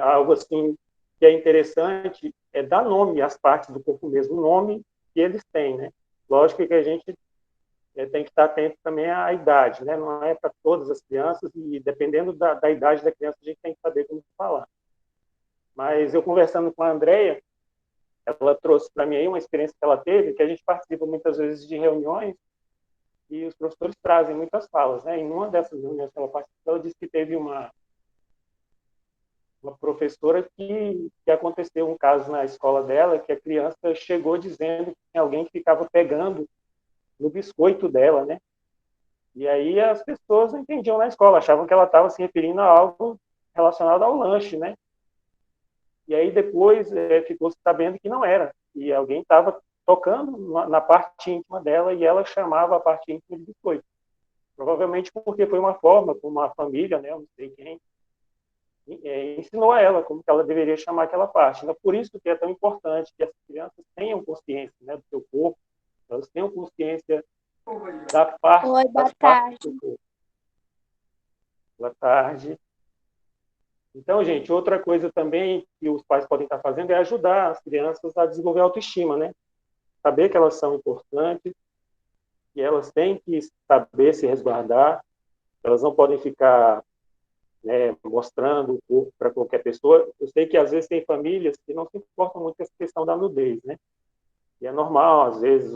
algo assim que é interessante, é dar nome às partes do corpo mesmo, o nome que eles têm, né. Lógico que a gente tem que estar atento também à idade, né, não é para todas as crianças, e dependendo da idade da criança, a gente tem que saber como falar. Mas eu conversando com a Andréia, ela trouxe para mim aí uma experiência que ela teve, que a gente participa muitas vezes de reuniões, e os professores trazem muitas falas, né? Em uma dessas reuniões que ela participou, ela disse que teve uma professora que aconteceu um caso na escola dela, que a criança chegou dizendo que tinha alguém que ficava pegando no biscoito dela, né? E aí as pessoas não entendiam na escola, achavam que ela estava se referindo a algo relacionado ao lanche, né? E aí depois ficou sabendo que não era, e alguém estava tocando na parte íntima dela, e ela chamava a parte íntima de biscoito. Provavelmente porque foi uma forma, como a família, né, eu não sei quem, ensinou a ela como que ela deveria chamar aquela parte. Então, por isso que é tão importante que as crianças tenham consciência, né, do seu corpo, elas tenham consciência da parte, Oi, boa das partes tarde. do corpo. Boa tarde. Então, gente, outra coisa também que os pais podem estar fazendo é ajudar as crianças a desenvolver autoestima, né? Saber que elas são importantes, que elas têm que saber se resguardar, elas não podem ficar, né, mostrando o corpo para qualquer pessoa. Eu sei que às vezes tem famílias que não se importam muito com essa questão da nudez, né? E é normal, às vezes,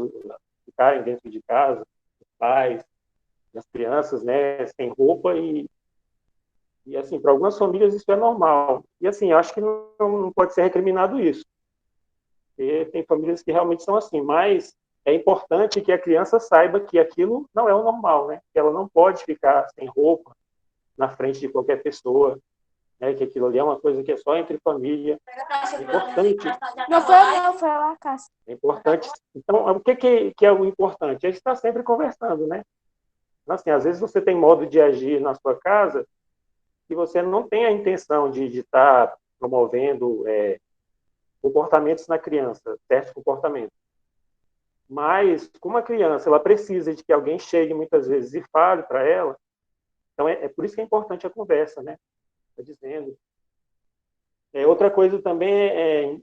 ficarem dentro de casa, os pais, as crianças, né, sem roupa, e assim, para algumas famílias isso é normal. E assim, eu acho que não pode ser recriminado isso. Porque tem famílias que realmente são assim, mas é importante que a criança saiba que aquilo não é o normal, né? Que ela não pode ficar sem roupa na frente de qualquer pessoa, né? Que aquilo ali é uma coisa que é só entre família. É importante. Não foi eu, não, foi a Cássia. É importante. Então, o que é o importante? É estar sempre conversando, né? Então, assim, às vezes você tem modo de agir na sua casa que você não tem a intenção de estar promovendo comportamentos na criança, certos comportamentos. Mas, como a criança ela precisa de que alguém chegue muitas vezes e fale para ela, então é por isso que é importante a conversa, né? Está dizendo. Outra coisa também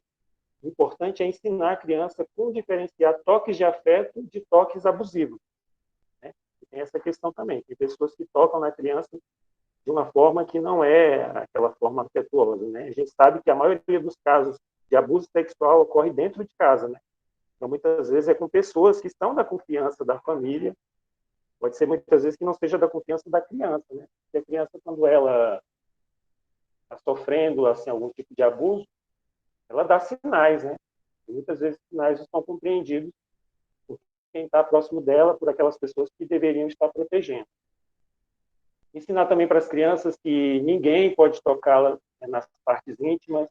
importante é ensinar a criança como diferenciar toques de afeto de toques abusivos. Né? Tem essa questão também. Tem pessoas que tocam na criança de uma forma que não é aquela forma afetuosa, né? A gente sabe que a maioria dos casos de abuso sexual ocorre dentro de casa, né? Então, muitas vezes é com pessoas que estão da confiança da família, pode ser muitas vezes que não seja da confiança da criança, né? Porque a criança, quando ela está sofrendo assim, algum tipo de abuso, ela dá sinais, né? E muitas vezes os sinais não são compreendidos por quem está próximo dela, por aquelas pessoas que deveriam estar protegendo. Ensinar também para as crianças que ninguém pode tocá-las nas partes íntimas,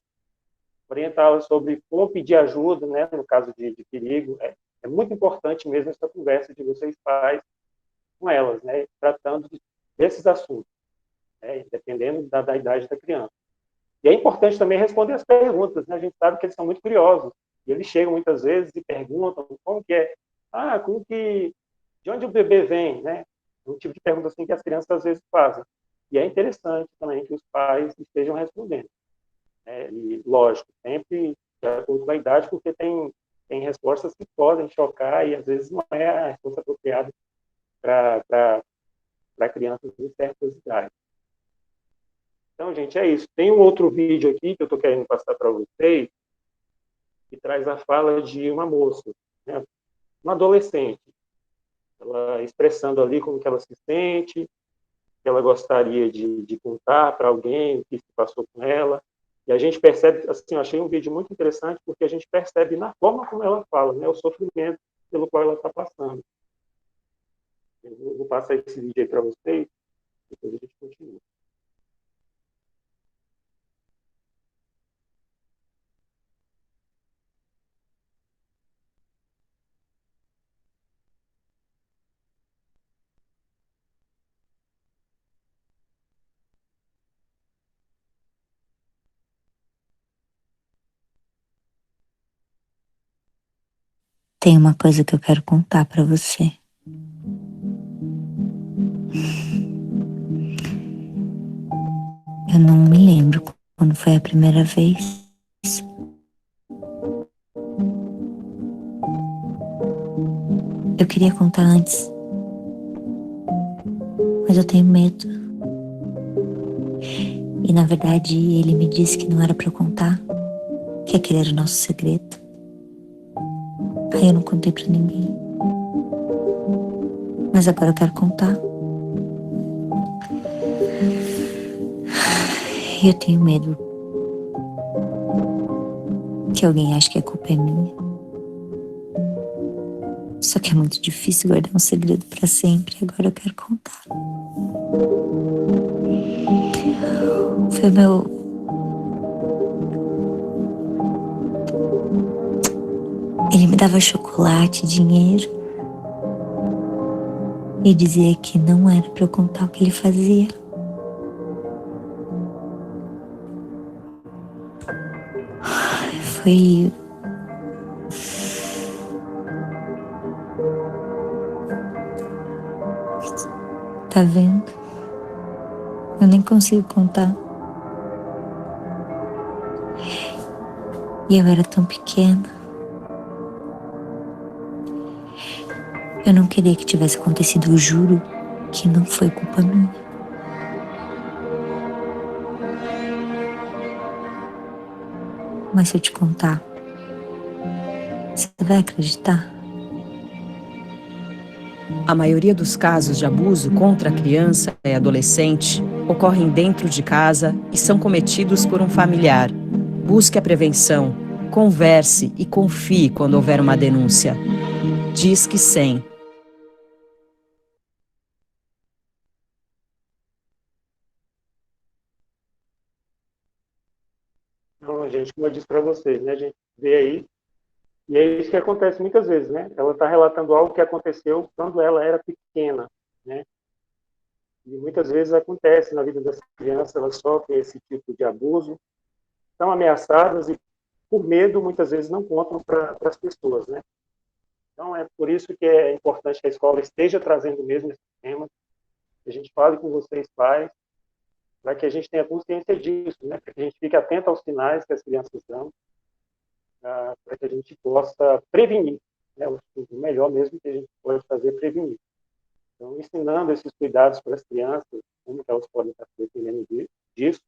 orientá-las sobre como pedir ajuda, né, no caso de perigo. É muito importante mesmo essa conversa de vocês pais com elas, né, tratando desses assuntos, né, dependendo da idade da criança. E é importante também responder as perguntas, né, a gente sabe que eles são muito curiosos, e eles chegam muitas vezes e perguntam como que é, de onde o bebê vem, né, um tipo de pergunta assim que as crianças às vezes fazem. E é interessante também que os pais estejam respondendo. E, lógico, sempre de acordo com a idade, porque tem respostas que podem chocar e, às vezes, não é a resposta apropriada para crianças de certas idades. Então, gente, é isso. Tem um outro vídeo aqui que eu estou querendo passar para vocês, que traz a fala de uma moça, né, uma adolescente, ela expressando ali como que ela se sente, que ela gostaria de contar para alguém o que se passou com ela. E a gente percebe, assim, eu achei um vídeo muito interessante, porque a gente percebe na forma como ela fala, né, o sofrimento pelo qual ela está passando. Eu vou passar esse vídeo aí para vocês, depois a gente continua. Tem uma coisa que eu quero contar pra você. Eu não me lembro quando foi a primeira vez. Eu queria contar antes, mas eu tenho medo. E na verdade ele me disse que não era pra eu contar, que aquele era o nosso segredo. Aí eu não contei pra ninguém. Mas agora eu quero contar. E eu tenho medo que alguém ache que a culpa é minha. Só que é muito difícil guardar um segredo pra sempre. Agora eu quero contar. Foi Ele me dava chocolate, dinheiro. E dizia que não era pra eu contar o que ele fazia. Foi... Tá vendo? Eu nem consigo contar. E eu era tão pequena. Eu não queria que tivesse acontecido, eu juro que não foi culpa minha. Mas se eu te contar, você vai acreditar? A maioria dos casos de abuso contra a criança e adolescente ocorrem dentro de casa e são cometidos por um familiar. Busque a prevenção, converse e confie quando houver uma denúncia. Disque 100. Então, gente, como eu disse para vocês, né, a gente vê aí, e é isso que acontece muitas vezes, né? Ela está relatando algo que aconteceu quando ela era pequena, né? E muitas vezes acontece na vida dessa criança, elas sofrem esse tipo de abuso, estão ameaçadas e, por medo, muitas vezes não contam para as pessoas, né? Então, é por isso que é importante que a escola esteja trazendo mesmo esse tema, que a gente fale com vocês, pais, para que a gente tenha consciência disso, né? Para que a gente fique atento aos sinais que as crianças dão, para que a gente possa prevenir, né? O melhor mesmo que a gente pode fazer é prevenir. Então, ensinando esses cuidados para as crianças, como que elas podem estar se defendendo disso,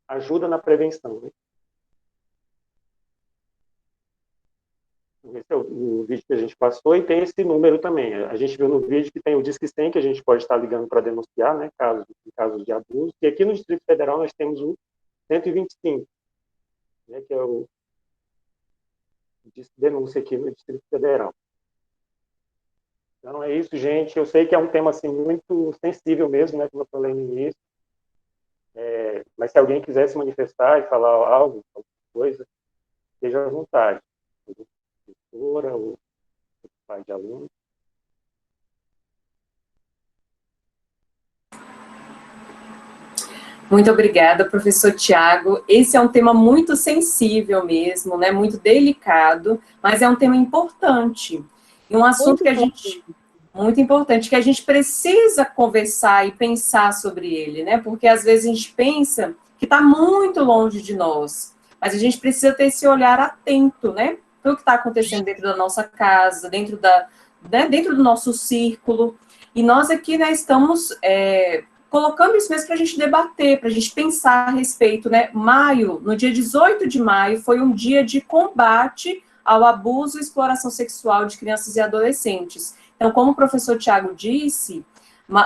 ajuda na prevenção, né? Esse é o vídeo que a gente passou e tem esse número também. A gente viu no vídeo que tem o Disque 100, que a gente pode estar ligando para denunciar, né, casos de abuso. E aqui no Distrito Federal nós temos o 125, né, que é o Disque Denúncia aqui no Distrito Federal. Então é isso, gente. Eu sei que é um tema assim, muito sensível mesmo, né, como eu falei no início. Mas se alguém quiser se manifestar e falar algo, alguma coisa, esteja à vontade. Professora, ou pai de aluno. Muito obrigada, professor Tiago. Esse é um tema muito sensível mesmo, né? Muito delicado, mas é um tema importante. E um assunto que a gente... muito importante, que a gente precisa conversar e pensar sobre ele, né? Porque às vezes a gente pensa que está muito longe de nós, mas a gente precisa ter esse olhar atento, né? Para o que está acontecendo dentro da nossa casa, dentro dentro do nosso círculo. E nós aqui, né, estamos colocando isso mesmo para a gente debater, para a gente pensar a respeito, né? Maio, no dia 18 de maio, foi um dia de combate ao abuso e exploração sexual de crianças e adolescentes. Então, como o professor Tiago disse,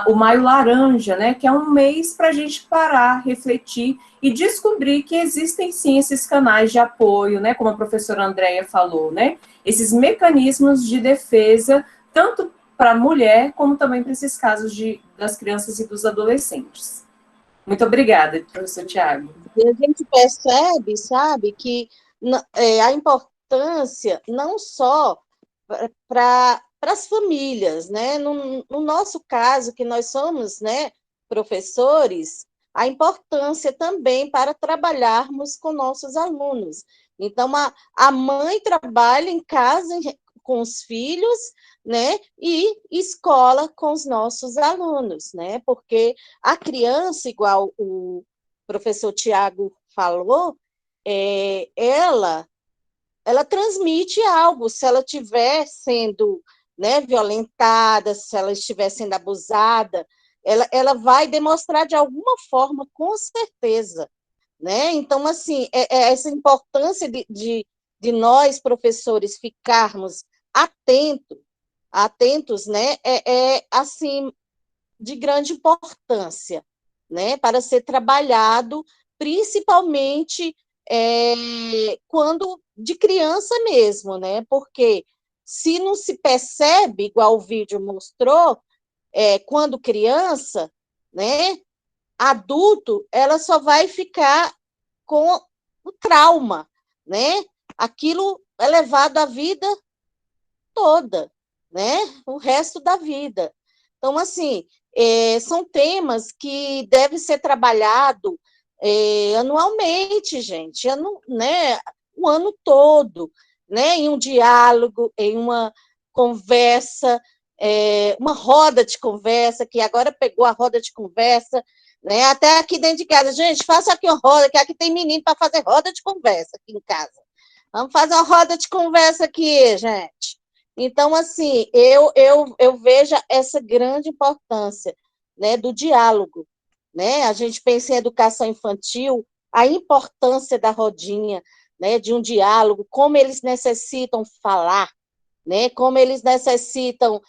o Maio Laranja, né, que é um mês para a gente parar, refletir e descobrir que existem sim esses canais de apoio, né, como a professora Andréia falou, né, esses mecanismos de defesa, tanto para a mulher, como também para esses casos das crianças e dos adolescentes. Muito obrigada, professor Tiago. E a gente percebe, sabe, que a importância não só para as famílias, né? No nosso caso, que nós somos, né, professores, a importância também para trabalharmos com nossos alunos. Então, a mãe trabalha em casa com os filhos, né, e escola com os nossos alunos, né, porque a criança, igual o professor Tiago falou, ela transmite algo, se ela estiver sendo, né, violentada, se ela estiver sendo abusada, ela vai demonstrar de alguma forma, com certeza, né? Então, assim, essa importância de nós, professores, ficarmos atentos, né, assim, de grande importância, né, para ser trabalhado, principalmente quando de criança mesmo, né, porque se não se percebe, igual o vídeo mostrou, quando criança, né, adulto, ela só vai ficar com o trauma, né, aquilo é levado a vida toda, né, o resto da vida. Então, assim, são temas que devem ser trabalhados anualmente, gente, né, o ano todo, né, em um diálogo, em uma conversa, uma roda de conversa, que agora pegou a roda de conversa, né, até aqui dentro de casa. Gente, faça aqui uma roda, que aqui tem menino para fazer roda de conversa aqui em casa. Vamos fazer uma roda de conversa aqui, gente. Então, assim, eu vejo essa grande importância, né, do diálogo, né? A gente pensa em educação infantil, a importância da rodinha, né, de um diálogo, como eles necessitam falar, né, como eles necessitam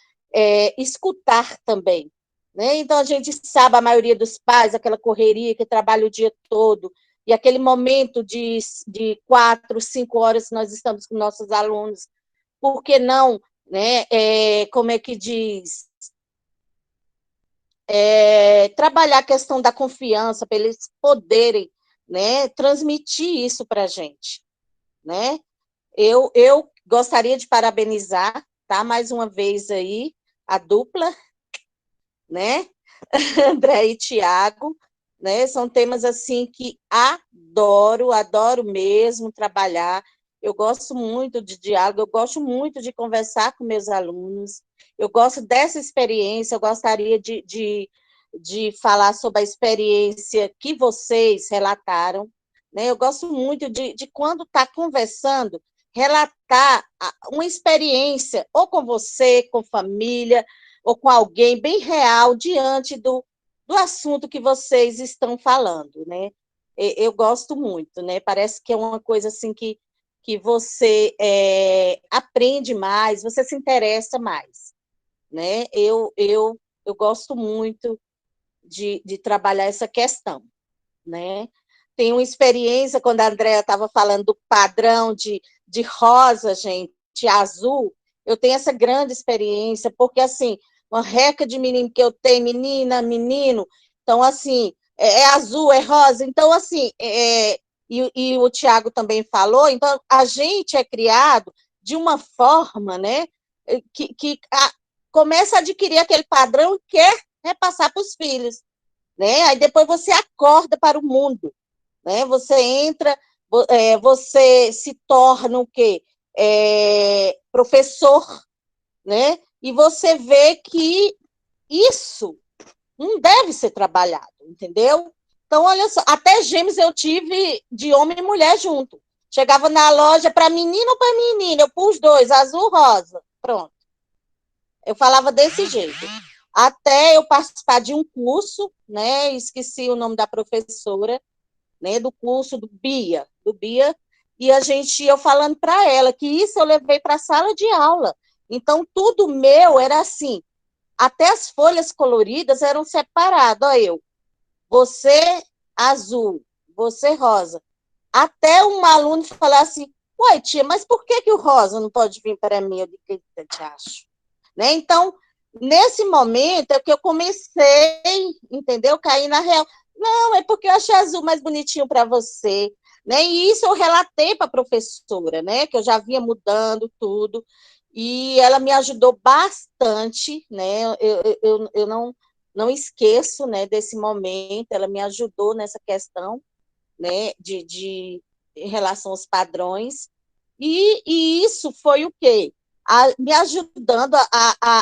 escutar também, né? Então, a gente sabe, a maioria dos pais, aquela correria que trabalha o dia todo, e aquele momento de 4, 5 horas que nós estamos com nossos alunos, por que não, né, como é que diz, trabalhar a questão da confiança, para eles poderem, né, transmitir isso para a gente, né? Eu gostaria de parabenizar, tá, mais uma vez aí, a dupla, né, André e Tiago, né, são temas, assim, que adoro mesmo trabalhar. Eu gosto muito de diálogo, eu gosto muito de conversar com meus alunos, eu gosto dessa experiência, eu gostaria de falar sobre a experiência que vocês relataram, né? Eu gosto muito de quando está conversando, relatar uma experiência, ou com você, com família, ou com alguém bem real, diante do assunto que vocês estão falando, né? Eu gosto muito, né? Parece que é uma coisa assim que você aprende mais, você se interessa mais, né? Eu gosto muito de trabalhar essa questão, né? Tenho uma experiência, quando a Andréa estava falando do padrão de rosa, gente, azul, eu tenho essa grande experiência, porque, assim, uma reca de menino que eu tenho, menina, menino, então, assim, azul, é rosa, então, assim, e o Tiago também falou, então, a gente é criado de uma forma, né, que começa a adquirir aquele padrão e quer repassar para os filhos, né, aí depois você acorda para o mundo, né, você entra, você se torna o quê? Professor, né, e você vê que isso não deve ser trabalhado, entendeu? Então, olha só, até gêmeos eu tive de homem e mulher junto. Chegava na loja para menino ou para menina, eu pus 2, azul, rosa, pronto. Eu falava desse jeito. Até eu participar de um curso, né? Esqueci o nome da professora, né? Do curso do Bia, e eu falando para ela que isso eu levei para a sala de aula. Então, tudo meu era assim, até as folhas coloridas eram separadas, você azul, você rosa. Até um aluno falar assim, uai, tia, mas por que o rosa não pode vir para mim? Eu digo, o que eu te acho? Né? Então, nesse momento é que eu comecei, entendeu? Cair na real. Não, é porque eu achei azul mais bonitinho para você. Né? E isso eu relatei para a professora, né? Que eu já vinha mudando tudo. E ela me ajudou bastante, né? Eu não esqueço, né, desse momento. Ela me ajudou nessa questão, né, em relação aos padrões. E isso foi o quê? Me ajudando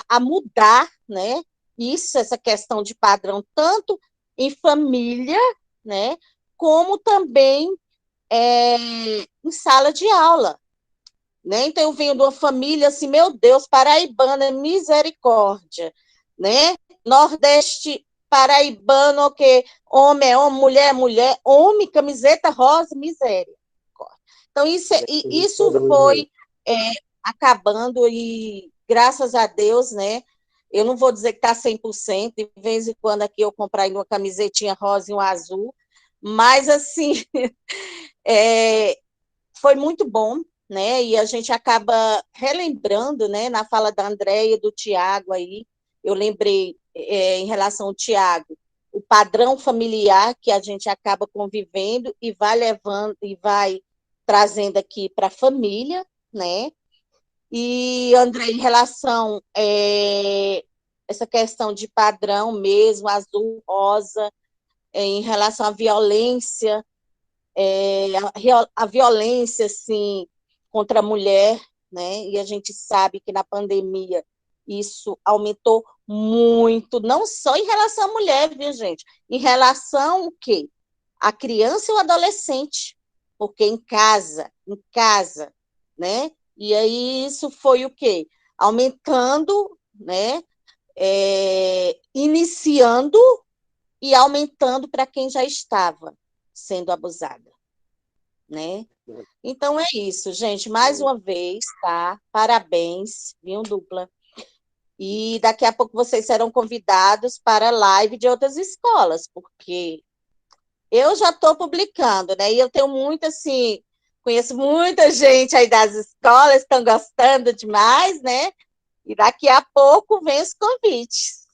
a mudar, né? Isso, essa questão de padrão, tanto em família, né? Como também em sala de aula. Né? Então, eu venho de uma família assim, meu Deus, paraibana, misericórdia. Né? Nordeste paraibano, que homem é homem, mulher é mulher, homem, camiseta rosa, miséria. Então, isso foi acabando e, graças a Deus, né? Eu não vou dizer que está 100%, de vez em quando aqui eu comprar uma camisetinha rosa e um azul, mas, assim, foi muito bom, né? E a gente acaba relembrando, né? Na fala da Andréia e do Tiago aí, eu lembrei, em relação ao Tiago, o padrão familiar que a gente acaba convivendo e vai levando e vai trazendo aqui para a família, né? E, André, em relação essa questão de padrão mesmo, azul, rosa, em relação à violência, a violência, assim, contra a mulher, né? E a gente sabe que na pandemia isso aumentou muito, não só em relação à mulher, viu, gente? Em relação ao quê? A criança e o adolescente, porque em casa, né? E aí isso foi o quê? Aumentando, né? Iniciando e aumentando para quem já estava sendo abusada, né? Então é isso, gente. Mais uma vez, tá? Parabéns, viu, dupla? E daqui a pouco vocês serão convidados para a live de outras escolas, porque eu já estou publicando, né? E eu tenho muito, assim, conheço muita gente aí das escolas, estão gostando demais, né? E daqui a pouco vem os convites,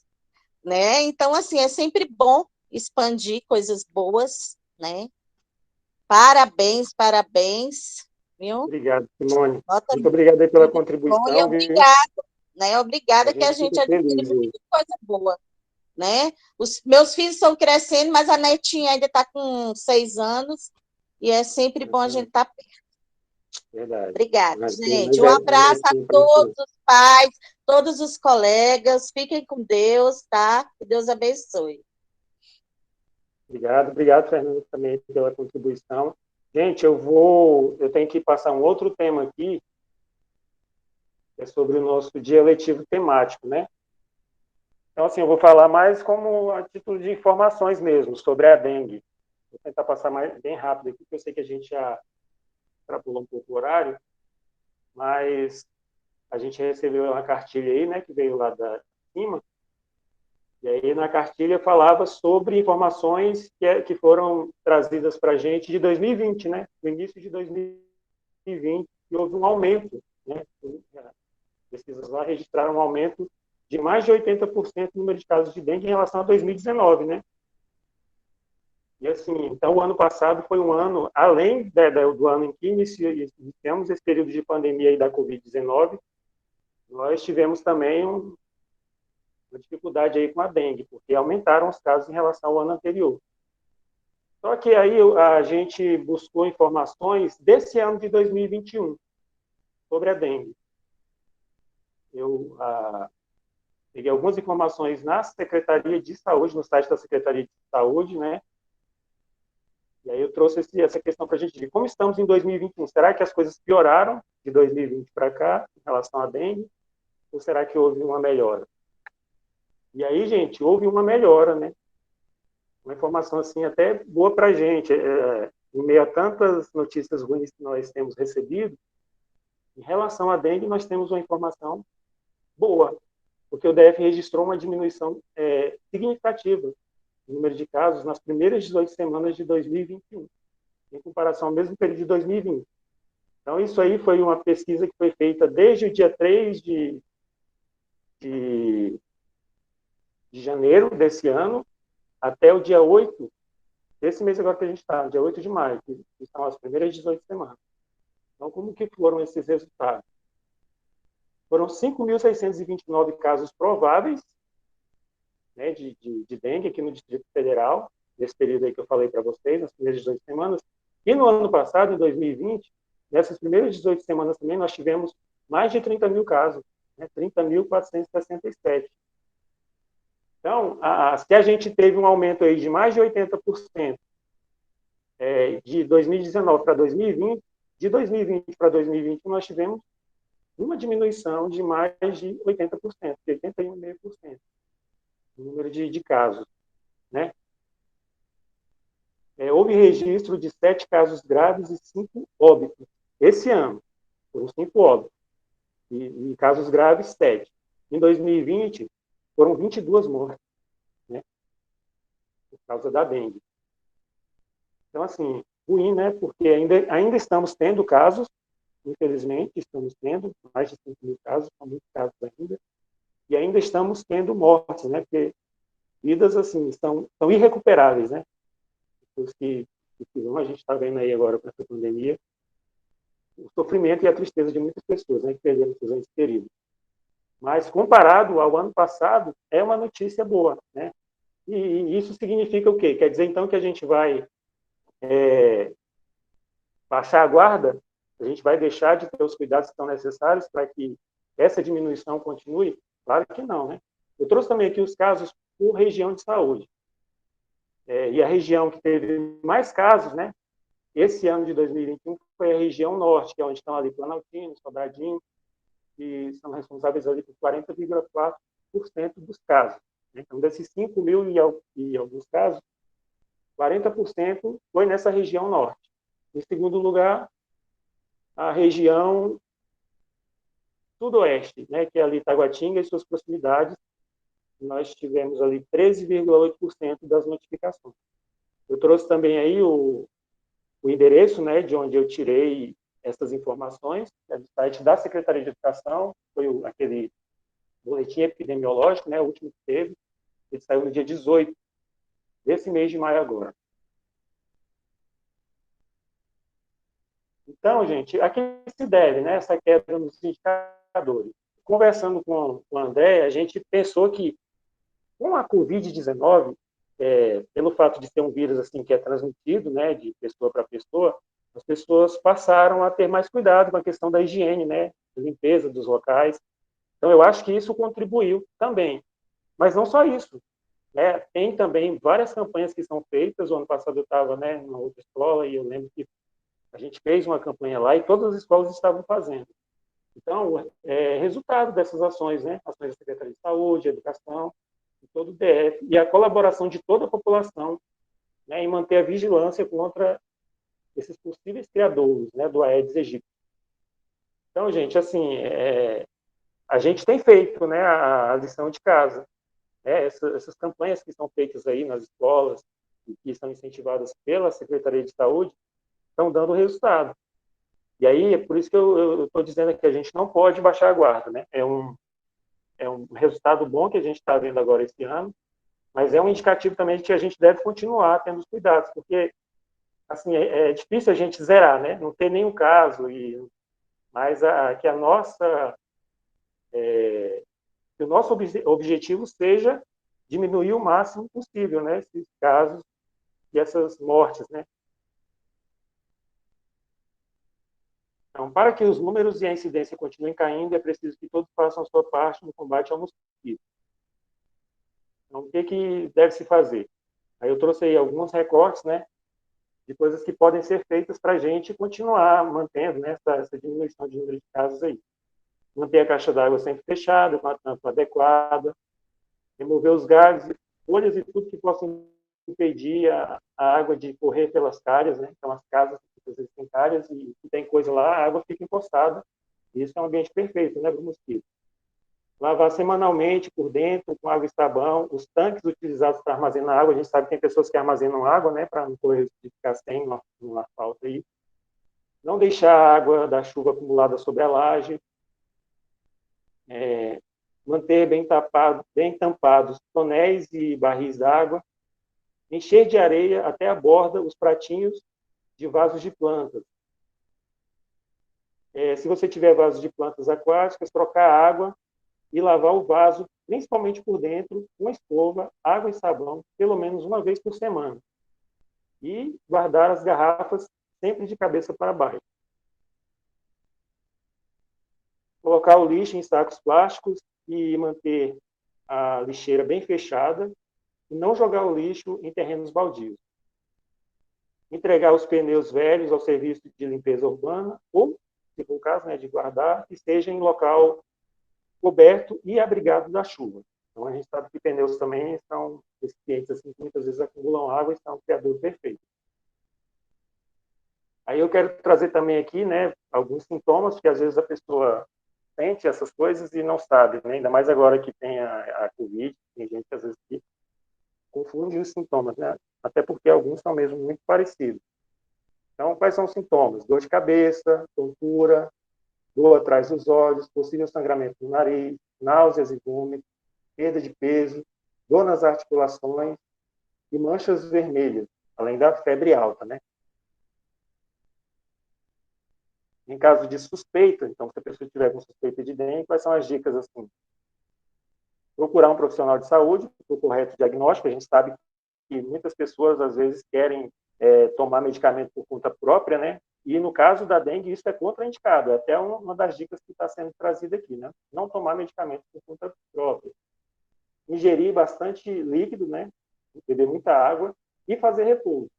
né? Então, assim, é sempre bom expandir coisas boas, né? Parabéns, viu? Obrigado, Simone. Nota muito obrigado aí pela contribuição. E obrigado, né? Obrigada que a gente fica adquire feliz, muita coisa boa, né? Os meus filhos estão crescendo, mas a netinha ainda está com 6 anos e é sempre bom a gente estar perto. Verdade. Obrigada, gente. Um abraço a todos os pais, todos os colegas. Fiquem com Deus, tá? Que Deus abençoe. Obrigado, Fernando, também pela contribuição. Gente, eu tenho que passar um outro tema aqui, que é sobre o nosso dia letivo temático, né? Então, assim, eu vou falar mais como a título de informações mesmo, sobre a dengue. Vou tentar passar bem rápido aqui, porque eu sei que a gente já extrapolou um pouco o horário, mas a gente recebeu uma cartilha aí, né, que veio lá da cima, e aí na cartilha falava sobre informações que foram trazidas para a gente de 2020, né, no início de 2020, e houve um aumento, né, pesquisas lá registraram um aumento de mais de 80% no número de casos de dengue em relação a 2019, né. E assim, então o ano passado foi um ano, além do ano em que iniciamos esse período de pandemia aí da Covid-19, nós tivemos também uma dificuldade aí com a dengue, porque aumentaram os casos em relação ao ano anterior. Só que aí a gente buscou informações desse ano de 2021 sobre a dengue. eu peguei algumas informações na Secretaria de Saúde, no site da Secretaria de Saúde, né? E aí eu trouxe essa questão para a gente ver como estamos em 2021. Será que as coisas pioraram de 2020 para cá em relação à dengue? Ou será que houve uma melhora? E aí, gente, houve uma melhora, né? Uma informação, assim, até boa para a gente. Em meio a tantas notícias ruins que nós temos recebido, em relação à dengue, nós temos uma informação boa, porque o DF registrou uma diminuição significativa no número de casos nas primeiras 18 semanas de 2021, em comparação ao mesmo período de 2020. Então, isso aí foi uma pesquisa que foi feita desde o dia 3 de janeiro desse ano até o dia 8 desse mês agora que a gente está, dia 8 de maio, que são as primeiras 18 semanas. Então, como que foram esses resultados? Foram 5.629 casos prováveis, né, de dengue aqui no Distrito Federal, nesse período aí que eu falei para vocês, nas primeiras 18 semanas. E no ano passado, em 2020, nessas primeiras 18 semanas também, nós tivemos mais de 30 mil casos, né, 30.467. Então, se a gente teve um aumento aí de mais de 80% de 2019 para 2020, de 2020 para 2021, nós tivemos uma diminuição de mais de 80%, de 81,5% no número de casos, né? Houve registro de 7 casos graves e 5 óbitos. Esse ano, foram 5 óbitos. E casos graves, 7. Em 2020, foram 22 mortes, né? Por causa da dengue. Então, assim, ruim, né? Porque ainda estamos tendo casos, infelizmente, estamos tendo mais de 5 mil casos, são muitos casos ainda, e ainda estamos tendo mortes, né? Porque vidas, assim, estão irrecuperáveis, né? Os que a gente está vendo aí agora com essa pandemia, o sofrimento e a tristeza de muitas pessoas, né? Que perderam seus entes queridos. Mas, comparado ao ano passado, é uma notícia boa, né? E isso significa o quê? Quer dizer, então, que a gente vai baixar a guarda, a gente vai deixar de ter os cuidados que são necessários para que essa diminuição continue? Claro que não, né? Eu trouxe também aqui os casos por região de saúde. E a região que teve mais casos, né? Esse ano de 2021 foi a região norte, que é onde estão ali Planaltino, Sobradinho, que são responsáveis ali por 40,4% dos casos. Então, desses 5 mil e alguns casos, 40% foi nessa região norte. Em segundo lugar, a região sudoeste, né, que é ali Taguatinga e suas proximidades, nós tivemos ali 13,8% das notificações. Eu trouxe também aí o endereço, né, de onde eu tirei essas informações, é do site da Secretaria de Educação, foi aquele boletim epidemiológico, né, o último que teve, ele saiu no dia 18 desse mês de maio agora. Então, gente, a que se deve, né, essa queda nos indicadores? Conversando com a Andréa, a gente pensou que com a Covid-19, pelo fato de ser um vírus assim que é transmitido, né, de pessoa para pessoa, as pessoas passaram a ter mais cuidado com a questão da higiene, né, da limpeza dos locais. Então, eu acho que isso contribuiu também. Mas não só isso, né? Tem também várias campanhas que são feitas. O ano passado eu estava, né, numa outra escola e eu lembro que a gente fez uma campanha lá e todas as escolas estavam fazendo. Então, resultado dessas ações, né, ações da Secretaria de Saúde, Educação, de todo o DF, e a colaboração de toda a população, né, em manter a vigilância contra esses possíveis criadores, né, do Aedes aegypti. Então, gente, assim, a gente tem feito, né, a lição de casa. Essas campanhas que são feitas aí nas escolas e que são incentivadas pela Secretaria de Saúde estão dando resultado. E aí, é por isso que eu estou dizendo que a gente não pode baixar a guarda, né? É um resultado bom que a gente está vendo agora esse ano, mas é um indicativo também de que a gente deve continuar tendo os cuidados, porque assim, é difícil a gente zerar, né? Não ter nenhum caso, mas que o nosso objetivo seja diminuir o máximo possível, né? Esses casos e essas mortes, né? Então, para que os números e a incidência continuem caindo, é preciso que todos façam a sua parte no combate ao mosquito. Então, o que deve se fazer? Aí eu trouxe aí alguns recortes, né, de coisas que podem ser feitas para a gente continuar mantendo, né, essa diminuição de número de casos aí. Manter a caixa d'água sempre fechada, com a tampa adequada, remover os galhos, folhas e tudo que possa impedir a água de correr pelas calhas, né? Então, as casas, às vezes, têm calhas e se tem coisa lá, a água fica encostada. Isso é um ambiente perfeito, né, para o mosquito. Lavar semanalmente por dentro, com água e sabão. Os tanques utilizados para armazenar água, a gente sabe que tem pessoas que armazenam água, né, para não correr de ficar sem no asfalto aí. Não deixar a água da chuva acumulada sobre a laje. Manter bem tampados tonéis e barris d'água. Encher de areia até a borda os pratinhos de vasos de plantas. Se você tiver vasos de plantas aquáticas, trocar a água e lavar o vaso, principalmente por dentro, com escova, água e sabão, pelo menos uma vez por semana. E guardar as garrafas sempre de cabeça para baixo. Colocar o lixo em sacos plásticos e manter a lixeira bem fechada e não jogar o lixo em terrenos baldios. Entregar os pneus velhos ao serviço de limpeza urbana ou, se for o caso, né, de guardar, que seja em local coberto e abrigado da chuva. Então, a gente sabe que pneus também são recipientes assim, que muitas vezes acumulam água e são um criador perfeito. Aí eu quero trazer também aqui, né, alguns sintomas que às vezes a pessoa sente essas coisas e não sabe, né? Ainda mais agora que tem a Covid, tem gente às vezes que confunde os sintomas, né? Até porque alguns são mesmo muito parecidos. Então, quais são os sintomas? Dor de cabeça, tontura, dor atrás dos olhos, possível sangramento no nariz, náuseas e vômitos, perda de peso, dor nas articulações e manchas vermelhas, além da febre alta, né? Em caso de suspeita, então, se a pessoa tiver com suspeita de dengue, quais são as dicas assim? Procurar um profissional de saúde para o correto diagnóstico. A gente sabe que muitas pessoas, às vezes, querem tomar medicamento por conta própria, né? E, no caso da dengue, isso é contraindicado. É até uma das dicas que está sendo trazida aqui, né? Não tomar medicamento por conta própria. Ingerir bastante líquido, né? Beber muita água e fazer repouso.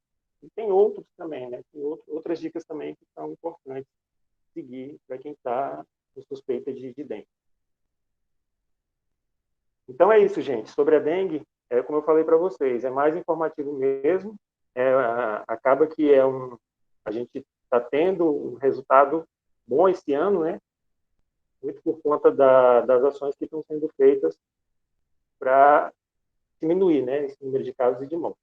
E tem outros também, né? Tem outras dicas também que são importantes seguir para quem está com suspeita de dengue. Então é isso, gente. Sobre a dengue, como eu falei para vocês, é mais informativo mesmo. Acaba que a gente está tendo um resultado bom esse ano, né? Muito por conta das ações que estão sendo feitas para diminuir, né, esse número de casos e de mortes.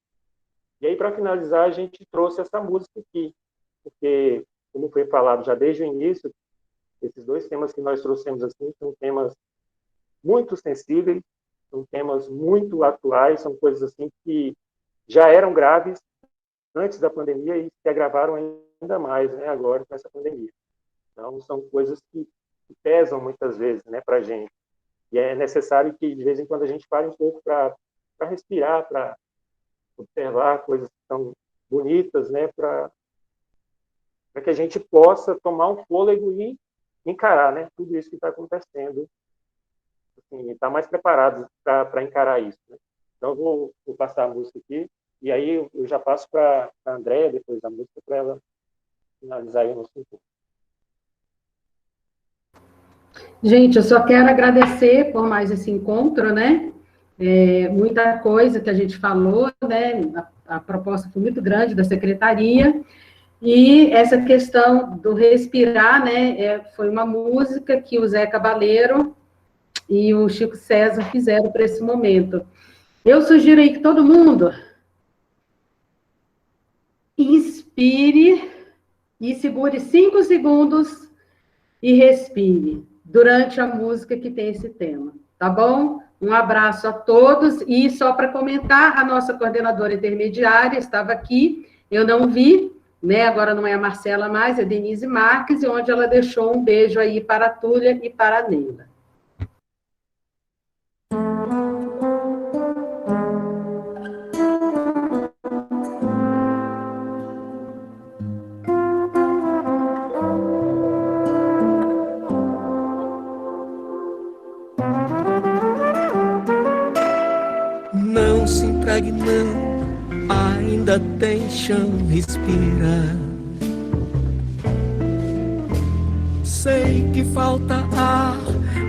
E aí, para finalizar, a gente trouxe essa música aqui, porque, como foi falado já desde o início, esses dois temas que nós trouxemos assim são temas muito sensíveis, são temas muito atuais, são coisas assim que já eram graves antes da pandemia e se agravaram ainda mais, né, agora com essa pandemia. Então, são coisas que pesam muitas vezes, né, para a gente. E é necessário que, de vez em quando, a gente pare um pouco para respirar, para observar coisas que são bonitas, né, para que a gente possa tomar um fôlego e encarar, né, tudo isso que está acontecendo, assim, estar mais preparado para encarar isso, né? Então, vou passar a música aqui, e aí eu já passo para a Andréia, depois da música, para ela finalizar aí o nosso encontro. Gente, eu só quero agradecer por mais esse encontro, né? Muita coisa que a gente falou, né? A proposta foi muito grande da secretaria, e essa questão do respirar, né? Foi uma música que o Zé Cabaleiro e o Chico César fizeram para esse momento. Eu sugiro aí que todo mundo inspire e segure 5 segundos e respire durante a música que tem esse tema, tá bom? Um abraço a todos, e só para comentar, a nossa coordenadora intermediária estava aqui, eu não vi, né? Agora não é a Marcela mais, é a Denise Marques, e onde ela deixou um beijo aí para a Túlia e para a Neila. consegue não, ainda tem chão, respira. Sei que falta ar,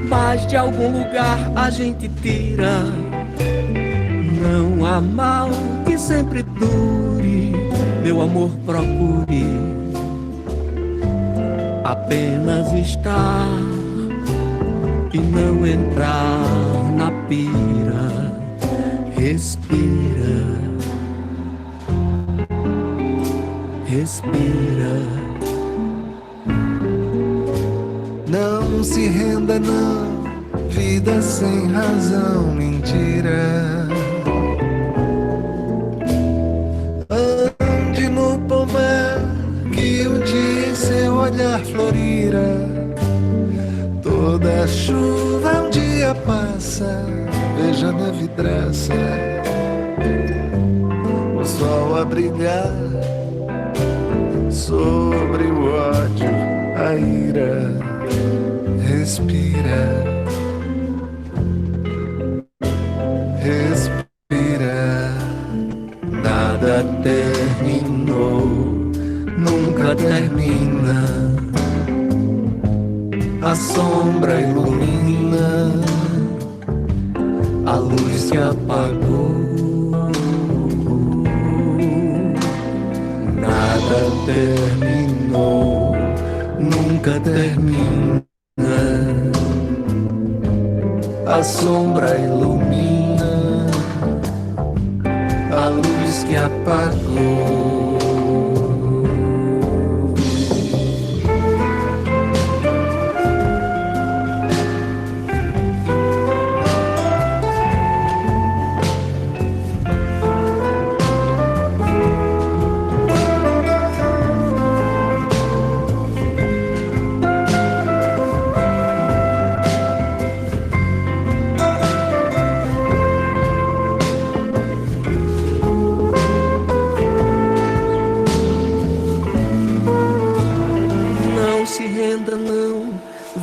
mas de algum lugar a gente tira. Não há mal que sempre dure, meu amor, procure apenas estar e não entrar na pira. Respira, respira. Não se renda não, vida sem razão, mentira. Ande no pomar, que um dia em seu olhar florira. Toda chuva um dia passa, veja na vidraça o sol a brilhar sobre o ódio, a ira. Respira, respira. Nada terminou, nunca termina. A sombra ilumina a luz que apagou. Nada terminou, nunca termina. A sombra ilumina a luz que apagou.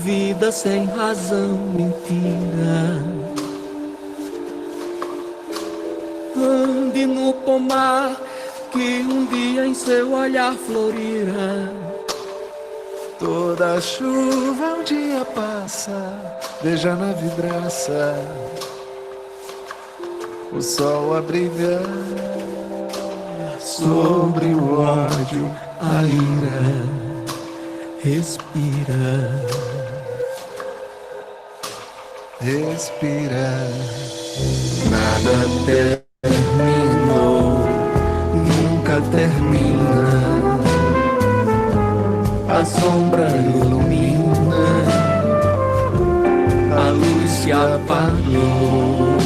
Vida sem razão, mentira. Ande no pomar, que um dia em seu olhar florira. Toda chuva um dia passa, veja na vidraça o sol a brilhar sobre o ódio, a ira. Respira, respira. Nada terminou, nunca termina. A sombra ilumina a luz se apagou.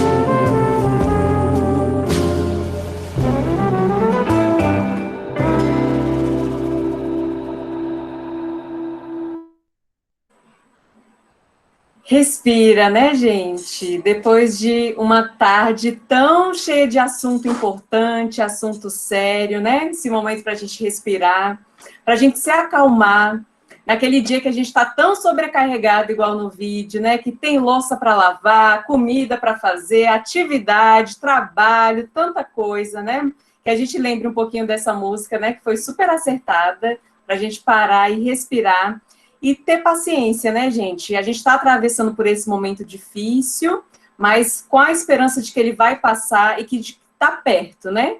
Respira, né, gente? Depois de uma tarde tão cheia de assunto importante, assunto sério, né? Esse momento para a gente respirar, para a gente se acalmar. Naquele dia que a gente está tão sobrecarregado, igual no vídeo, né? Que tem louça para lavar, comida para fazer, atividade, trabalho, tanta coisa, né? Que a gente lembre um pouquinho dessa música, né? Que foi super acertada, para a gente parar e respirar. E ter paciência, né, gente? A gente está atravessando por esse momento difícil, mas com a esperança de que ele vai passar e que está perto, né?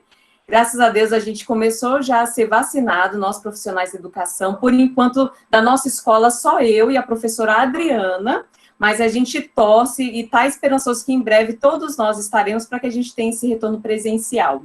Graças a Deus, a gente começou já a ser vacinado, nós profissionais de educação. Por enquanto, da nossa escola, só eu e a professora Adriana, mas a gente torce e está esperançoso que em breve todos nós estaremos para que a gente tenha esse retorno presencial.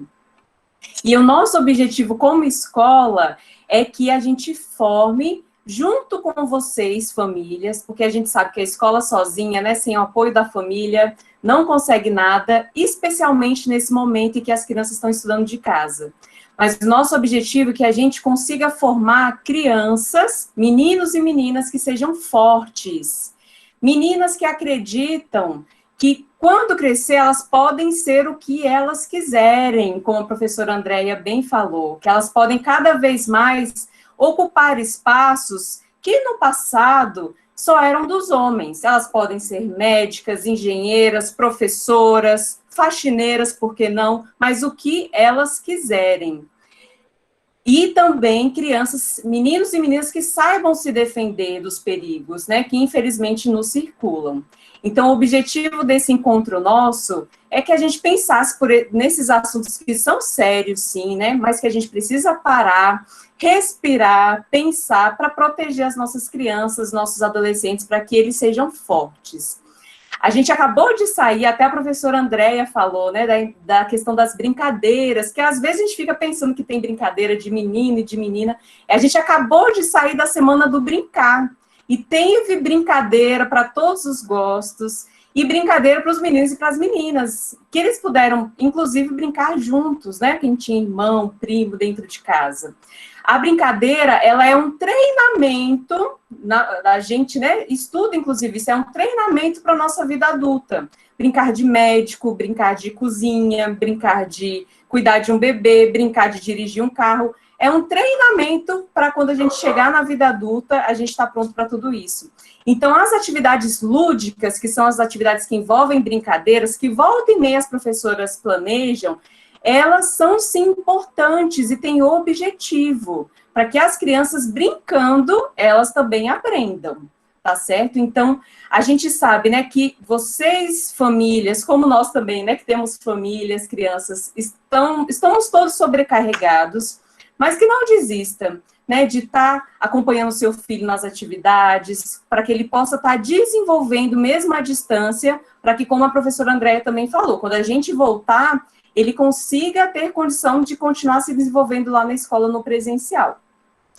E o nosso objetivo como escola é que a gente forme junto com vocês, famílias, porque a gente sabe que a escola sozinha, né, sem o apoio da família, não consegue nada, especialmente nesse momento em que as crianças estão estudando de casa. Mas o nosso objetivo é que a gente consiga formar crianças, meninos e meninas que sejam fortes, meninas que acreditam que quando crescer elas podem ser o que elas quiserem, como a professora Andréia bem falou, que elas podem cada vez mais ocupar espaços que no passado só eram dos homens. Elas podem ser médicas, engenheiras, professoras, faxineiras, por que não? Mas o que elas quiserem. E também crianças, meninos e meninas que saibam se defender dos perigos, né, que infelizmente nos circulam. Então, o objetivo desse encontro nosso é que a gente pensasse nesses assuntos que são sérios, sim, né, mas que a gente precisa parar, respirar, pensar para proteger as nossas crianças, nossos adolescentes, para que eles sejam fortes. A gente acabou de sair, até a professora Andréia falou, né, da questão das brincadeiras, que às vezes a gente fica pensando que tem brincadeira de menino e de menina. A gente acabou de sair da semana do brincar, e teve brincadeira para todos os gostos, e brincadeira para os meninos e para as meninas, que eles puderam, inclusive, brincar juntos, né, quem tinha irmão, primo dentro de casa. A brincadeira, ela é um treinamento, a gente, né, estuda, inclusive, isso é um treinamento para a nossa vida adulta. Brincar de médico, brincar de cozinha, brincar de cuidar de um bebê, brincar de dirigir um carro. É um treinamento para quando a gente chegar na vida adulta, a gente está pronto para tudo isso. Então, as atividades lúdicas, que são as atividades que envolvem brincadeiras, que volta e meia as professoras planejam, elas são, sim, importantes e têm objetivo, para que as crianças, brincando, elas também aprendam, tá certo? Então, a gente sabe, né, que vocês, famílias, como nós também, né, que temos famílias, crianças, estamos todos sobrecarregados, mas que não desista, né, de estar acompanhando o seu filho nas atividades, para que ele possa estar desenvolvendo mesmo à distância, para que, como a professora Andréia também falou, quando a gente voltar, ele consiga ter condição de continuar se desenvolvendo lá na escola no presencial.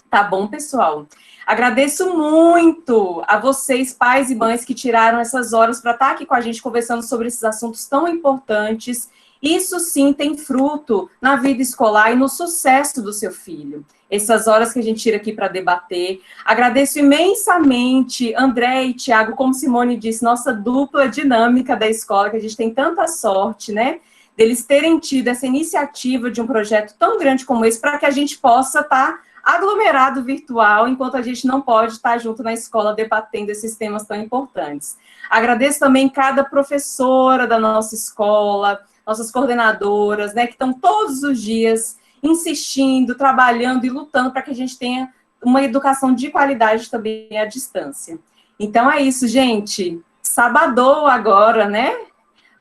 Tá bom, pessoal? Agradeço muito a vocês, pais e mães, que tiraram essas horas para estar aqui com a gente conversando sobre esses assuntos tão importantes. Isso sim tem fruto na vida escolar e no sucesso do seu filho. Essas horas que a gente tira aqui para debater. Agradeço imensamente André e Tiago, como Simone disse, nossa dupla dinâmica da escola, que a gente tem tanta sorte, né? Deles terem tido essa iniciativa de um projeto tão grande como esse, para que a gente possa estar aglomerado virtual, enquanto a gente não pode estar junto na escola debatendo esses temas tão importantes. Agradeço também cada professora da nossa escola, nossas coordenadoras, né, que estão todos os dias insistindo, trabalhando e lutando para que a gente tenha uma educação de qualidade também à distância. Então é isso, gente. Sabadão agora, né?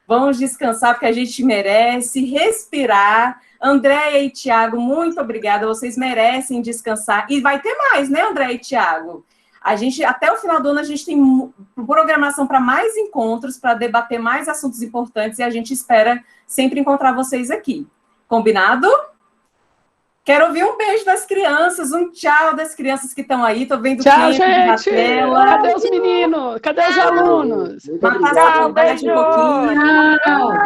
Vamos descansar, porque a gente merece respirar. Andréia e Tiago, muito obrigada. Vocês merecem descansar. E vai ter mais, né, Andréia e Tiago? A gente, até o final do ano, a gente tem programação para mais encontros, para debater mais assuntos importantes, e a gente espera sempre encontrar vocês aqui. Combinado? Quero ouvir um beijo das crianças, um tchau das crianças que estão aí. Estou vendo tchau, gente na tela. Cadê os meninos? Cadê os alunos? Matar essa saudade um pouquinho.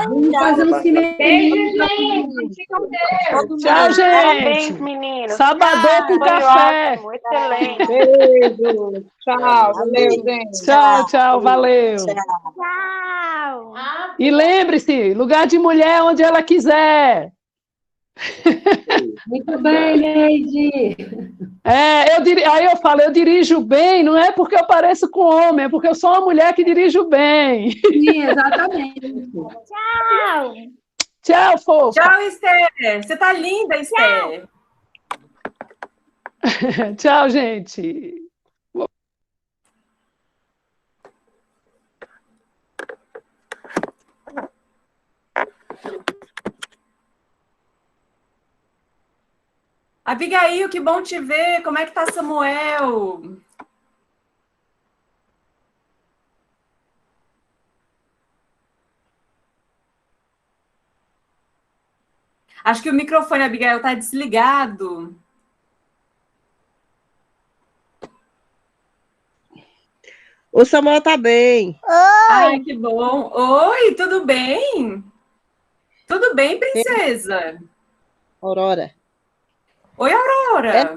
Vamos fazer um cinema. Beijo, gente. Com Deus. Tchau, gente. Parabéns, meninos. Sabadão com Foi café. ótimo, excelente. Beijo. Tchau. Valeu, gente. Tchau, tchau. Valeu. Tchau. E lembre-se, lugar de mulher onde ela quiser. Muito bem, Neide. Aí eu falo, eu dirijo bem, não é porque eu pareço com homem, é porque eu sou uma mulher que dirijo bem. Sim, exatamente. Tchau. Tchau, fofa. Tchau, Esther. Você tá linda, Esther. Tchau, gente. Abigail, que bom te ver. Como é que tá Samuel? Acho que o microfone, Abigail, tá desligado. O Samuel tá bem. Ai, que bom. Oi, tudo bem? Tudo bem, princesa? Aurora. Oi, Aurora.